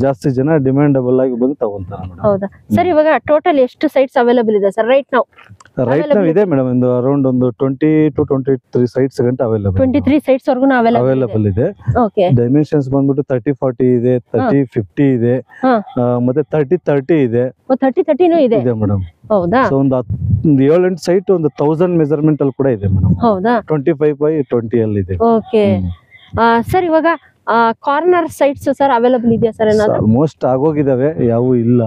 ಜಾಸ್ತಿ ಜನ ಡಿಮ್ಯಾಂಡಬಲ್ ಆಗಿ ಬಂದು ತಗೊಂತಾರೆ. ಹೌದಾ ಸರ್? ಇವಾಗ ಟೋಟಲ್ ಎಷ್ಟು ಸೈಟ್ಸ್ ಅವೈಲೇಬಲ್ ಇದೆ ಸರ್ ರೈಟ್ ನಾವು? ರೈಟ್ ನಾವ್ ಇದೆ ಮೇಡಮ್ ಒಂದು ಅರೌಂಡ್ ಒಂದು 20 to 23 ಸೈಟ್ಸ್ ಗಂಟ ಅವೈಲೇಬಲ್. 23 ಸೈಟ್ಸ್ ವರೆಗೂ ಅವೈಲೇಬಲ್ ಇದೆ. ಡೈಮೆನ್ಷನ್ಸ್ ಬಂದ್ಬಿಟ್ಟು 30-40 ಇದೆ, 30-50 ಇದೆ, ಮತ್ತೆ 30-30 ಇದೆ. 30-30 ಇದೆ ಮೇಡಮ್. ಹೌದಾ? ಸೊ ಒಂದು 7-8 ಸೈಟ್ ಒಂದು 1000 ಮೆಜರ್ಮೆಂಟ್ ಅಲ್ಲಿ ಕೂಡ ಇದೆ ಮೇಡಮ್. ಹೌದಾ? 25/20 ಅಲ್ಲಿ ಇದೆ. ಓಕೆ ಸರ್ ಇವಾಗ ಕಾರ್ನರ್ ಸೈಟ್ಸ್ ಸರ್ ಅವೈಲೇಬಲ್ ಇದೆಯಾ ಸರ್? ಆಲ್ಮೋಸ್ಟ್ ಆಗೋಗಿದಾವೆ, ಯಾವು ಇಲ್ಲ.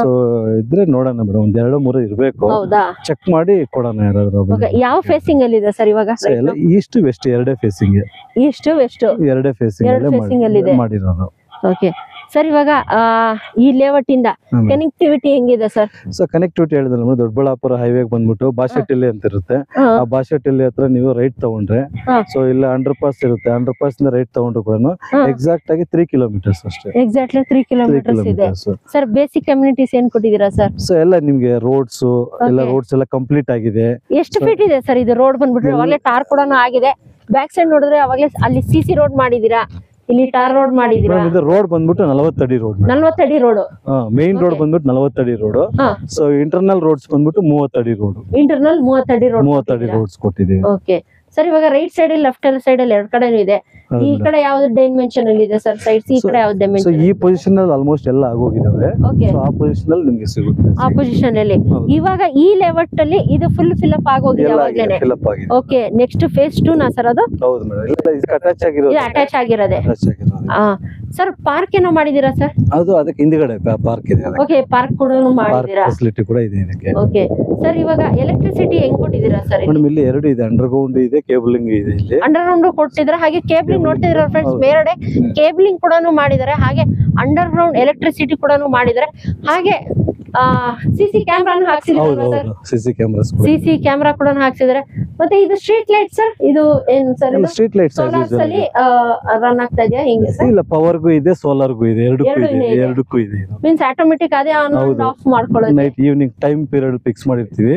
ಸೊ ಇದ್ರೆ ನೋಡೋಣ ಮೇಡಮ್, ಒಂದ್ 2-3 ಇರ್ಬೇಕು. ಚೆಕ್ ಮಾಡಿ ಕೊಡೋಣ ಯಾರಾದ್ರೂ. ಯಾವ ಫೇಸಿಂಗ್ ಅಲ್ಲಿ ಇದೆ ಸರ್ ಇವಾಗ? ಈಸ್ಟ್ ವೆಸ್ಟ್ ಎರಡೇ ಫೇಸಿಂಗ್. ಈಸ್ಟ್ ವೆಸ್ಟ್ ಎರಡೇ ಫೇಸಿಂಗ್ ಅಲ್ಲಿ ಮಾಡಿರೋದು. ಓಕೆ ಸರ್ ಇವಾಗ ಈ ಲೇಔಟ್ ಇಂದ ಕನೆಕ್ಟಿವಿಟಿ ಹೆಂಗಿದೆ ಸರ್? ಸೊ ಕನೆಕ್ಟಿವಿಟಿ ಹೇಳಿದ್ರೆ ದೊಡ್ಡಬಳ್ಳಾಪುರ ಹೈವೇ ಬಂದ್ಬಿಟ್ಟು ಬಾಶೆಟ್ಟಿಲ್ಲಿ ಅಂತ ಇರುತ್ತೆ. ಆ ಬಾಶೆಟ್ಟಿಲ್ಲಿ ಹತ್ರ ನೀವು ರೈಟ್ ತಗೊಂಡ್ರೆ ಸೊ ಇಲ್ಲ ಅಂಡರ್ ಪಾಸ್ ಇರುತ್ತೆ. ಅಂಡರ್ ಪಾಸ್ ಇಂದ ರೈಟ್ ತಗೊಂಡ್ರು ಕೂಡ ಎಕ್ಸಾಕ್ಟ್ ಆಗಿ 3 ಕಿಲೋಮೀಟರ್ಸ್ ಅಷ್ಟೇ. ಎಕ್ಸಾಕ್ಟ್ಲಿ 3 ಕಿಲೋಮೀಟರ್ಸ್ ಇದೆ ಸರ್. ಬೇಸಿಕ್ ಕಮ್ಯುನಿಟೀಸ್ ಏನ್ ಕೊಟ್ಟಿದ್ದೀರಾ ಸರ್? ಸೊ ಎಲ್ಲ ನಿಮ್ಗೆ ರೋಡ್ಸ್ ಎಲ್ಲ ಕಂಪ್ಲೀಟ್ ಆಗಿದೆ. ಎಷ್ಟು ಫೀಟ್ ಇದೆ ಸರ್ ಇದು ರೋಡ್ ಬಂದ್ಬಿಟ್ರೆ? ಅವಾಗಲೇ ಟಾರ್ ಕೂಡ ಆಗಿದೆ. ಬ್ಯಾಕ್ ಸೈಡ್ ನೋಡಿದ್ರೆ ಅವಾಗಲೇ ಅಲ್ಲಿ CC ರೋಡ್ ಮಾಡಿದೀರಾ, ಇಲ್ಲಿ ಟಾರ್ ರೋಡ್ ಮಾಡಿದೀರಾ. ಇದು ರೋಡ್ ಬಂದ್ಬಿಟ್ಟು 40 ಅಡಿ ರೋಡ್. 40 ಅಡಿ ರೋಡ್. ಮೇನ್ ರೋಡ್ ಬಂದ್ಬಿಟ್ಟು 40 ಅಡಿ ರೋಡ್. ಸೊ ಇಂಟರ್ನಲ್ ರೋಡ್ಸ್ ಬಂದ್ಬಿಟ್ಟು 30 ಅಡಿ ರೋಡ್. ಇಂಟರ್ನಲ್ 30 ಅಡಿ ರೋಡ್. 30 ಅಡಿ ರೋಡ್ಸ್ ಕೊಟ್ಟಿದ್ದೀವಿ. ಓಕೆ ಸರ್ ಇವಾಗ ರೈಟ್ ಸೈಡ್ ಲೆಫ್ಟ್ ಸೈಡ್ ಅಲ್ಲಿ 2 ಕಡೆನೂ ಇದೆ. ಈ ಕಡೆ ಯಾವ್ದು ಡೈಮೆನ್ಷನ್ ಅಲ್ಲಿ ಇದೆ ಸರ್ ಸೈಡ್ಸ್? ಈ ಕಡೆ ಯಾವ್ದು ಡೈಮೆನ್ಷನ್? ಈ ಪೊಸಿಷನ್ ಅಲ್ಲಿ ಆಲ್ಮೋಸ್ಟ್ ಎಲ್ಲ ಆಗೋಗಿದಾವೆ. ಸೊ ಆ ಪೊಸಿಷನ್ ಅಲ್ಲಿ ನಿಮಗೆ ಸಿಗುತ್ತೆ. ಆ ಪೊಸಿಷನ್ ಅಲ್ಲಿ ಇವಾಗ ಈ ಲೆವೆಟ್ ಅಲ್ಲಿ ಇದು ಫುಲ್ ಫಿಲ್ ಅಪ್ ಆಗೋಗಿದೆ ಅವಾಗಲೇ. ಓಕೆ ನೆಕ್ಸ್ಟ್ ಫೇಸ್ 2 ನಾ ಸರ್ ಅದು? ಹೌದು ಮೇಡಂ. ಇದು ಅಟ್ಯಾಚ್ ಆಗಿರೋದು. ಇದು ಅಟ್ಯಾಚ್ ಆಗಿರೋದೆ. ಸರ್ ಪಾರ್ಕ್ ಏನೋ ಮಾಡಿದೀರಾ ಸರ್? ಅದು ಅದಕ್ಕೆ ಹಿಂದ್ಗಡೆ ಪಾರ್ಕ್ ಇದೆ, ಓಕೆ, ಪಾರ್ಕ್ ಕೂಡ ಪಾರ್ಕ್ ಮಾಡಿದೀರಾ. ಫೆಸಿಲಿಟಿ ಕೂಡ ಇದೆ ಇದಕ್ಕೆ. ಓಕೆ ಸರ್, ಇವಾಗ ಎಲೆಕ್ಟ್ರಿಸಿಟಿ ಹೆಂಗ್ ಕೊಟ್ಟಿದ್ದೀರಾ ಸರ್? ಮೇಡಮ್ ಇಲ್ಲಿ 2 ಇದೆ, ಅಂಡರ್ಗ್ರೌಂಡ್ ಇದೆ, ಕೇಬಲಿಂಗ್ ಇದೆ. ಇಲ್ಲಿ ಅಂಡರ್ಗ್ರೌಂಡ್ ಕೊಟ್ಟಿದ್ರೆ, ಹಾಗೆ ಕೇಬಲಿಂಗ್ ನೋಡ್ತಿದ್ರ ಫ್ರೆಂಡ್ಸ್, ಮೇಲ್ಗಡೆ ಕೇಬಲಿಂಗ್ ಕೂಡ ಮಾಡಿದ್ದಾರೆ, ಹಾಗೆ ಅಂಡರ್ಗ್ರೌಂಡ್ ಎಲೆಕ್ಟ್ರಿಸಿಟಿ ಕೂಡ ಮಾಡಿದ್ದಾರೆ, ಹಾಗೆ ಸಿಸಿ ಕ್ಯಾಮ್ರಾನು ಹಾಕ್ಸಿದ್ದಾರೆ sir. CC cameras CC camera ಕೂಡ ಹಾಕ್ಸಿದ್ದಾರೆ. ಮತ್ತೆ ಇದು ಸ್ಟ್ರೀಟ್ ಲೈಟ್ ಸರ್, ಇದು ಏನ್ ಸರ್? ಸ್ಟ್ರೀಟ್ ಲೈಟ್ಸ್ ಅಲ್ಲಿ ರನ್ ಆಗ್ತಾ ಇದೆಯಾ ಹಿಂಗೆ ಸರ್? ಇಲ್ಲ, ಪವರ್ಗೂ ಇದೆ, ಸೋಲಾರ್ಗೂ ಇದೆ, ಎರಡಕ್ಕೂ ಇದೆ. ಮೀನ್ಸ್ ಆಟೋಮೆಟಿಕ್ ಅದೇ ಆನ್ ಅಂಡ್ ಆಫ್ ಮಾಡ್ಕೊಳ್ಳೋದು. Night evening time period fix ಮಾಡಿರ್ತೀವಿ,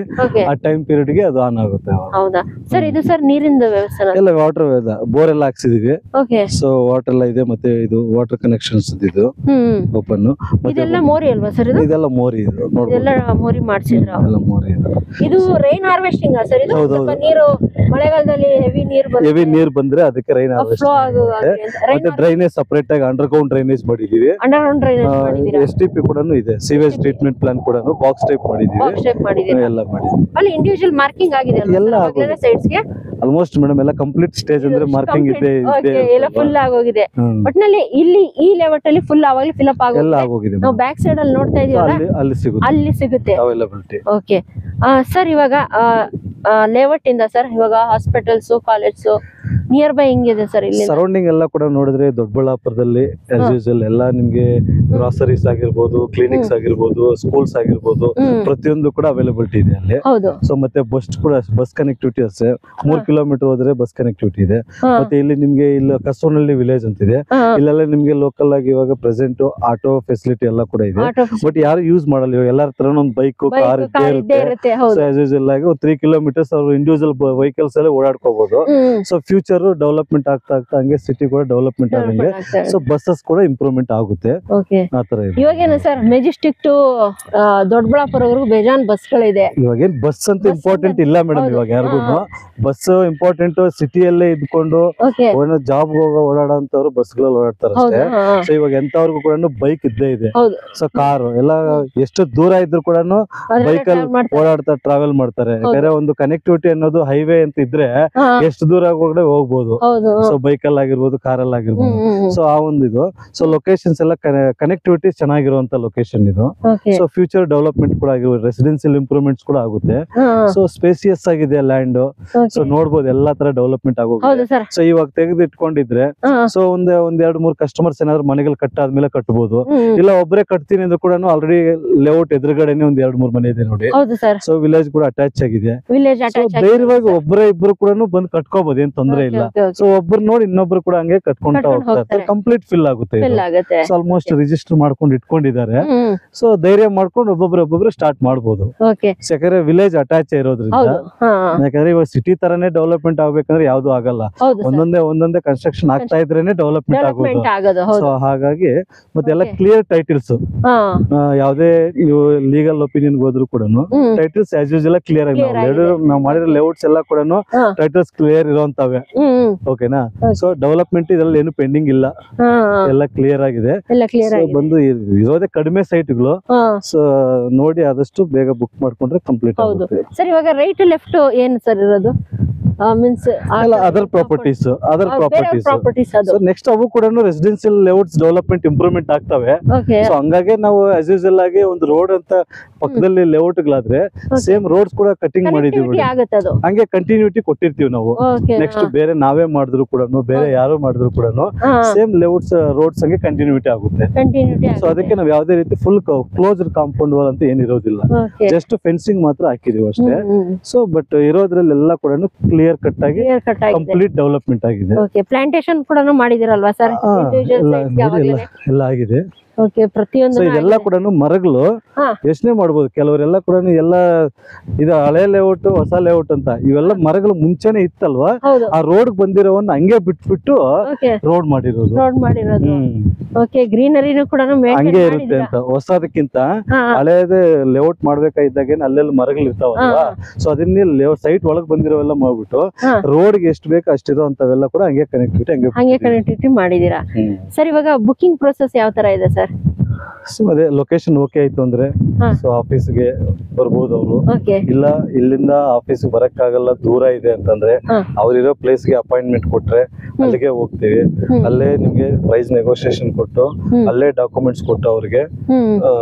ಆ ಟೈಮ್ ಪೀರಿಯಡ್ ಗೆ ಅದು ಆನ್ ಆಗುತ್ತೆ. ಹೌದಾ ಸರ್? ಇದು ಸರ್ ನೀರಿನ ವ್ಯವಸ್ಥೆ ಎಲ್ಲ ವಾಟರ್ ಬೋರ್ ಎಲ್ಲ ಹಾಕ್ಸಿದೀವಿ. ಓಕೆ, ಸೊ ವಾಟರ್ ಎಲ್ಲ ಇದೆ, ಮತ್ತೆ ಇದು ವಾಟರ್ ಕನೆಕ್ಷನ್ಸ್ ಇದು ಓಪನ್. ಇದೆಲ್ಲ ಮೋರಿ ಅಲ್ವಾ ಸರ್? ಇದೆಲ್ಲ ಮೋರಿ, ಇದು ಇದೆಲ್ಲ ಮೋರಿ ಮಾಡ್ಸಿದ್ರ? ಎಲ್ಲ ಮೋರಿ ಇದು. ಇದು ರೈನ್ ಹಾರ್ವೆಸ್ಟಿಂಗ್ ಸರ್? ಇದು ಸ್ವಲ್ಪ ನೀರು ಮಳೆಗಾಲದಲ್ಲಿ ಹೆವಿ ನೀರು ಬಂದ್ರೆ ಅದಕ್ಕೆ ರೈನ್ ಹಾರ್ವೆಸ್ಟಿಂಗ್. ಮತ್ತೆ ಡ್ರೈನೇಜ್ ಸಪರೇಟ್ ಆಗಿ ಅಂಡರ್ಗ್ರೌಂಡ್ ಡ್ರೈನೇಜ್ ಮಾಡಿದೀವಿ. ಅಂಡರ್ಗ್ರೌಂಡ್ ಡ್ರೈನೇಜ್ ಮಾಡಿದೀರಾ? STP ಕೂಡ ಇದೆ, ಸೀವೇಜ್ ಟ್ರೀಟ್ಮೆಂಟ್ ಪ್ಲಾನ್ ಕೂಡ ಬಾಕ್ಸ್ ಟೈಪ್ ಮಾಡಿದೀವಿ. ಎಲ್ಲ ಮಾಡಿದೀವಿ. ಅಲ್ಲಿ ಇಂಡಿವಿಜುವಲ್ ಮಾರ್ಕಿಂಗ್ ಆಗಿದೆ ಎಲ್ಲ ಸೈಡ್ಸ್ ಗೆ ಆಲ್ಮೋಸ್ಟ್ ಮೇಡಮ್. ಎಲ್ಲ ಕಂಪ್ಲೀಟ್ ಸ್ಟೇಜ್ ಅಂದ್ರೆ ಮಾರ್ಕಿಂಗ್ ಇದೆ, ಎಲ್ಲ ಫುಲ್ ಆಗೋಗಿದೆ. ಒಟ್ನಲ್ಲಿ ಇಲ್ಲಿ ಈ ಲೆವೆಟ್ ಅಲ್ಲಿ ಫುಲ್ ಆವಾಗಲೇ ಫಿಲ್ ಅಪ್ ಆಗೋಗಿದೆ. ನಾವು ಬ್ಯಾಕ್ ಸೈಡ್ ಅಲ್ಲಿ ನೋಡ್ತಾ ಇದೀವಲ್ಲ, ಅಲ್ಲಿ ಸಿಗುತ್ತೆ ಅವೈಲಬಿಲಿಟಿ. ಓಕೆ ಸರ್, ಇವಾಗ ಲೇಔಟ್ ಇಂದ ಸರ್ ಇವಾಗ ಹಾಸ್ಪಿಟಲ್ಸ್, ಕಾಲೇಜ್ ನಿಯರ್ ಬೈ ಹೆಂಗಿದೆ ಸರ್? ಇಲ್ಲಿ ಸರೌಂಡಿಂಗ್ ಎಲ್ಲ ಕೂಡ ನೋಡಿದ್ರೆ ದೊಡ್ಡಬಳ್ಳಾಪುರದಲ್ಲಿ ಆಸ್ ಯೂಶುವಲ್ ಎಲ್ಲ ನಿಮ್ಗೆ ಗ್ರಾಸರೀಸ್ ಆಗಿರ್ಬೋದು, ಕ್ಲಿನಿಕ್ಸ್ ಆಗಿರ್ಬೋದು, ಸ್ಕೂಲ್ಸ್ ಆಗಿರ್ಬೋದು, ಪ್ರತಿಯೊಂದು ಕೂಡ ಅವೈಲಬಿಲಿಟಿ ಇದೆ ಅಲ್ಲಿ. ಸೊ ಮತ್ತೆ ಬಸ್ ಕನೆಕ್ಟಿವಿಟಿ ಅಷ್ಟೇ, 3 ಕಿಲೋಮೀಟರ್ ಹೋದ್ರೆ ಬಸ್ ಕನೆಕ್ಟಿವಿಟಿ ಇದೆ. ಮತ್ತೆ ಇಲ್ಲಿ ನಿಮ್ಗೆ ಇಲ್ಲಿ ಕಸೂರ್ನಹಳ್ಳಿ ವಿಲೇಜ್ ಅಂತಿದೆ, ಇಲ್ಲೆಲ್ಲ ನಿಮ್ಗೆ ಲೋಕಲ್ ಆಗಿ ಇವಾಗ ಪ್ರೆಸೆಂಟ್ ಆಟೋ ಫೆಸಿಲಿಟಿ ಎಲ್ಲ ಕೂಡ ಇದೆ. ಬಟ್ ಯಾರು ಯೂಸ್ ಮಾಡಲ್ಲ, ಇವಾಗ ಎಲ್ಲರ ತರ ಒಂದು ಬೈಕ್, ಕಾರ್ ಇರುತ್ತೆ. ಸೊ ಆಸ್ ಯೂಶುವಲ್ ಆಗಿ 3 ಕಿಲೋಮೀಟರ್ಸ್ ಅವ್ರು ಇಂಡಿವಿಜುವಲ್ ವೆಹಿಕಲ್ಸ್ ಅಲ್ಲಿ ಓಡಾಡ್ಕೋಬಹುದು. ಸೊ ಫ್ಯೂಚರ್ ಡೆವಲಪ್ಮೆಂಟ್ ಆಗ್ತಾ ಹಂಗೆ ಸಿಟಿ ಕೂಡ ಡೆವಲಪ್ಮೆಂಟ್ ಆಗಂಗೆ ಸೊ ಬಸ್ಸಸ್ ಕೂಡ ಇಂಪ್ರೂವ್ಮೆಂಟ್ ಆಗುತ್ತೆ. ಆತರ ಇದೆ. ಇವಾಗೇನು ಸರ್ ಮೆಜೆಸ್ಟಿಕ್ ಟು ದೊಡ್ಡಬಳ್ಳಾಪುರವರೆಗೂ ಬೇಜಾನ್ ಬಸ್ಗಳಿದೆ. ಇವಾಗೇನ್ ಬಸ್ ಅಂತ ಇಂಪಾರ್ಟೆಂಟ್ ಇಲ್ಲ ಮೇಡಮ್, ಇವಾಗ ಯಾರಿಗೂ ಬಸ್ ಇಂಪಾರ್ಟೆಂಟ್. ಸಿಟಿಯಲ್ಲೇ ಇದ್ಕೊಂಡು ಜಾಬ್ ಓಡಾಡೋಂತವ್ರು ಬಸ್ಗಳಲ್ಲಿ ಓಡಾಡ್ತಾರೆ ಅಷ್ಟೇ. ಸೊ ಇವಾಗ ಎಂತವ್ರಿಗೂ ಕೂಡ ಬೈಕ್ ಇದ್ದೇ ಇದೆ. ಸೊ ಕಾರು ಎಲ್ಲ ಎಷ್ಟು ದೂರ ಇದ್ರು ಕೂಡ ಬೈಕ್ ಅಲ್ಲಿ ಓಡಾಡ್ತಾ ಟ್ರಾವೆಲ್ ಮಾಡ್ತಾರೆ. ಯಾಕಂದ್ರೆ ಒಂದು ಕನೆಕ್ಟಿವಿಟಿ ಅನ್ನೋದು ಹೈವೇ ಅಂತ ಇದ್ರೆ ಎಷ್ಟು ದೂರ ಹೋಗ್ಬೋದು. ಸೊ ಬೈಕ್ ಅಲ್ಲಿ ಆಗಿರ್ಬೋದು, ಕಾರ್ ಅಲ್ಲಿ ಆಗಿರ್ಬೋದು. ಸೊ ಆ ಒಂದು ಇದು. ಸೊ ಲೊಕೇಶನ್ಸ್ ಎಲ್ಲ ಕನೆಕ್ಟಿವಿಟಿ ಚೆನ್ನಾಗಿರುವಂತ ಲೊಕೇಶನ್ ಇದು. ಸೊ ಫ್ಯೂಚರ್ ಡೆವಲಪ್ಮೆಂಟ್ ಕೂಡ ಆಗಿರ್ಬೋದು, ರೆಸಿಡೆನ್ಸಿಯಲ್ ಇಂಪ್ರೂವ್ಮೆಂಟ್ಸ್ ಕೂಡ ಆಗುತ್ತೆ. ಸೊ ಸ್ಪೇಸಿಯಸ್ ಆಗಿದೆ ಲ್ಯಾಂಡ್. ಸೊ ನೋಡ್ಬೋದು ಎಲ್ಲಾ ತರ ಡೆವಲಪ್ಮೆಂಟ್ ಆಗೋಗಿದೆ. ಸೊ ಇವಾಗ ತೆಗೆದು ಇಟ್ಕೊಂಡಿದ್ರೆ ಸೊ ಒಂದ್ 2-3 ಕಸ್ಟಮರ್ಸ್ ಏನಾದ್ರು ಮನೆಗಳು ಕಟ್ಟಾದ್ಮೇಲೆ ಕಟ್ಬೋದು. ಇಲ್ಲ ಒಬ್ಬರೇ ಕಟ್ತೀನಿ ಅಂದ್ರೂ ಕೂಡ ಆಲ್ರೆಡಿ ಲೇಔಟ್ ಎದುರುಗಡೆನೆ 2-3 ಮನೆ ಇದೆ ನೋಡಿ. ಸೊ ವಿಲೇಜ್ ಕೂಡ ಅಟ್ಯಾಚ್ ಆಗಿದೆ. ಧೈರ್ಯವಾಗಿ ಒಬ್ಬರೇ ಇಬ್ರು ಕೂಡ ಬಂದು ಕಟ್ಕೋಬಹುದು, ಏನ್ ತೊಂದ್ರೆ ಇಲ್ಲ. ಸೊ ಒಬ್ರು ನೋಡಿ ಇನ್ನೊಬ್ರು ಕೂಡ ಹಂಗೆ ಕಟ್ಕೊಂತ ಹೋಗ್ತಾರೆ. ಕಂಪ್ಲೀಟ್ ಫಿಲ್ ಆಗುತ್ತೆ. ಆಲ್ಮೋಸ್ಟ್ ರಿಜಿಸ್ಟರ್ ಮಾಡ್ಕೊಂಡು ಇಟ್ಕೊಂಡಿದ್ದಾರೆ. ಸೊ ಧೈರ್ಯ ಮಾಡ್ಕೊಂಡು ಒಬ್ಬೊಬ್ರು ಸ್ಟಾರ್ಟ್ ಮಾಡಬಹುದು. ಯಾಕಂದ್ರೆ ವಿಲೇಜ್ ಅಟ್ಯಾಚ್ ಇರೋದ್ರಿಂದ. ಯಾಕಂದ್ರೆ ಇವಾಗ ಸಿಟಿ ತರನೇ ಡೆವಲಪ್ಮೆಂಟ್ ಆಗ್ಬೇಕಂದ್ರೆ ಯಾವ್ದು ಆಗಲ್ಲ. ಒಂದೊಂದೇ ಕನ್ಸ್ಟ್ರಕ್ಷನ್ ಆಗ್ತಾ ಇದ್ರೇನೆ ಡೆವಲಪ್ಮೆಂಟ್ ಆಗೋದು. ಸೊ ಹಾಗಾಗಿ ಮತ್ತೆ ಎಲ್ಲ ಕ್ಲಿಯರ್ ಟೈಟಲ್ಸ್, ಯಾವ್ದೇ ನೀವು ಲೀಗಲ್ ಒಪಿನಿಯನ್ ಹೋದ್ರು ಕೂಡ ಟೈಟಲ್ಸ್ ಆಸ್ ಯೂಶುವಲ್ ಕ್ಲಿಯರ್ ಆಗಿ ನಾವು ಮಾಡಿರೋ ಲೇಔಟ್ಸ್ ಎಲ್ಲ ಕೂಡ ಟೈಟಲ್ಸ್ ಕ್ಲಿಯರ್ ಇರೋಂತವೆ. ಓಕೆನಾ? ಸೊ ಡೆವಲಪ್ಮೆಂಟ್ ಇದ್ರಲ್ಲಿ ಏನು ಪೆಂಡಿಂಗ್ ಇಲ್ಲ, ಎಲ್ಲ ಕ್ಲಿಯರ್ ಆಗಿದೆ. ಬಂದು ಇರೋದೇ ಕಡಿಮೆ ಸೈಟ್ಗಳು. ಸೊ ನೋಡಿ ಆದಷ್ಟು ಬೇಗ ಬುಕ್ ಮಾಡ್ಕೊಂಡ್ರೆ ಕಂಪ್ಲೀಟ್ ಆಗುತ್ತೆ. ಸರ್ ಇವಾಗ ರೈಟ್ ಲೆಫ್ಟ್ ಏನು ಸರ್ ಇರೋದು? Means other properties so next ಅವು ಕೂಡ ರೆಸಿಡೆನ್ಸಿಯಲ್ ಲೇಔಟ್ಸ್ ಡೆವಲಪ್ಮೆಂಟ್ ಇಂಪ್ರೂವ್ಮೆಂಟ್ ಆಗ್ತವೆ. ಸೊ ಹಂಗಾಗಿ ನಾವು ಆಸ್ ಯೂಶುವಲ್ ಆಗಿ ಒಂದು ರೋಡ್ ಅಂತ ಪಕ್ಕದಲ್ಲಿ ಲೇಔಟ್ ಗಳಾದ್ರೆ ಸೇಮ್ ರೋಡ್ಸ್ ಕೂಡ ಕಟಿಂಗ್ ಮಾಡಿದೀವಿ, ಹಂಗೆ ಕಂಟಿನ್ಯೂಟಿ ಕೊಟ್ಟಿರ್ತೀವಿ ನಾವು. ನೆಕ್ಸ್ಟ್ ಬೇರೆ ನಾವೇ ಮಾಡಿದ್ರು ಕೂಡ, ಬೇರೆ ಯಾರು ಮಾಡಿದ್ರು ಕೂಡ ಸೇಮ್ ಲೇಔಟ್ಸ್ ರೋಡ್ಸ್ ಹಂಗೆ ಕಂಟಿನ್ಯೂಟಿ ಆಗುತ್ತೆ. ಸೊ ಅದಕ್ಕೆ ನಾವು ಯಾವ್ದೇ ರೀತಿ ಫುಲ್ ಕ್ಲೋಸ್ಡ್ ಕಾಂಪೌಂಡ್ ವಾಲ್ ಅಂತ ಏನಿರೋದಿಲ್ಲ, ಜಸ್ಟ್ ಫೆನ್ಸಿಂಗ್ ಮಾತ್ರ ಹಾಕಿದೀವಿ ಅಷ್ಟೇ. ಸೊ ಬಟ್ ಇರೋದ್ರಲ್ಲೆಲ್ಲ ಕೂಡ ಕ್ಲಿಯರ್ ಕಟ್ ಆಗಿ ಕಂಪ್ಲೀಟ್ ಡೆವಲಪ್ಮೆಂಟ್ ಆಗಿದೆ. ಪ್ಲಾಂಟೇಶನ್ ಕೂಡ ಮಾಡಿದಿರಲ್ವಾ ಸರ್? ಎಲ್ಲ ಆಗಿದೆ. ಪ್ರತಿಯೊಂದು ಇದೆಲ್ಲ ಕೂಡ ಮರಗಳು ಯೋಚನೆ ಮಾಡ್ಬೋದು. ಕೆಲವರೆಲ್ಲ ಕೂಡ ಎಲ್ಲ ಇದು ಹಳೆ ಲೇಔಟ್, ಹೊಸ ಲೇಔಟ್ ಅಂತ ಇವೆಲ್ಲ ಮರಗಳು ಮುಂಚೆನೆ ಇತ್ತಲ್ವಾ, ಆ ರೋಡ್ ಬಂದಿರೋವನ್ನ ಹಂಗೆ ಬಿಟ್ಬಿಟ್ಟು ರೋಡ್ ಮಾಡಿರೋದು. ಗ್ರೀನರಿನೂ ಕೂಡ ಹಂಗೆ ಇರುತ್ತೆ ಅಂತ. ಹೊಸದಕ್ಕಿಂತ ಹಳೇದೇ ಲೇಔಟ್ ಮಾಡ್ಬೇಕಾಗಿದ್ದಾಗ ಅಲ್ಲೆಲ್ಲ ಮರಗಳು ಇರ್ತಾವಲ್ವಾ, ಸೊ ಅದನ್ನ ಸೈಟ್ ಒಳಗ್ ಬಂದಿರೋವೆಲ್ಲ ಮಾಡ್ಬಿಟ್ಟು ರೋಡ್ಗೆ ಎಷ್ಟು ಬೇಕು ಅಷ್ಟಿರೋ ಅಂತವೆಲ್ಲ ಕೂಡ ಹಂಗೆ ಕನೆಕ್ಟಿವಿಟಿ ಮಾಡಿದೀರಾ. ಸರ್ ಇವಾಗ ಬುಕಿಂಗ್ ಪ್ರೊಸೆಸ್ ಯಾವ ತರ ಇದೆ ಸರ್? ಅದೇ ಲೊಕೇಶನ್ ಓಕೆ ಆಯ್ತು ಅಂದ್ರೆ ಸೊ ಆಫೀಸ್ಗೆ ಬರ್ಬೋದು ಅವರು. ಇಲ್ಲ ಇಲ್ಲಿಂದ ಆಫೀಸ್ ಬರಕ್ಕಾಗಲ್ಲ ದೂರ ಇದೆ ಅಂತಂದ್ರೆ ಅವ್ರಿರೋ ಪ್ಲೇಸ್ಗೆ ಅಪಾಯಿಂಟ್ಮೆಂಟ್ ಕೊಟ್ರೆ ಅಲ್ಲಿಗೆ ಹೋಗ್ತೀವಿ. ಅಲ್ಲೇ ನಿಮ್ಗೆ ಪ್ರೈಸ್ ನೆಗೋಸಿಯೇಷನ್ ಕೊಟ್ಟು ಅಲ್ಲೇ ಡಾಕ್ಯುಮೆಂಟ್ಸ್ ಕೊಟ್ಟು ಅವ್ರಿಗೆ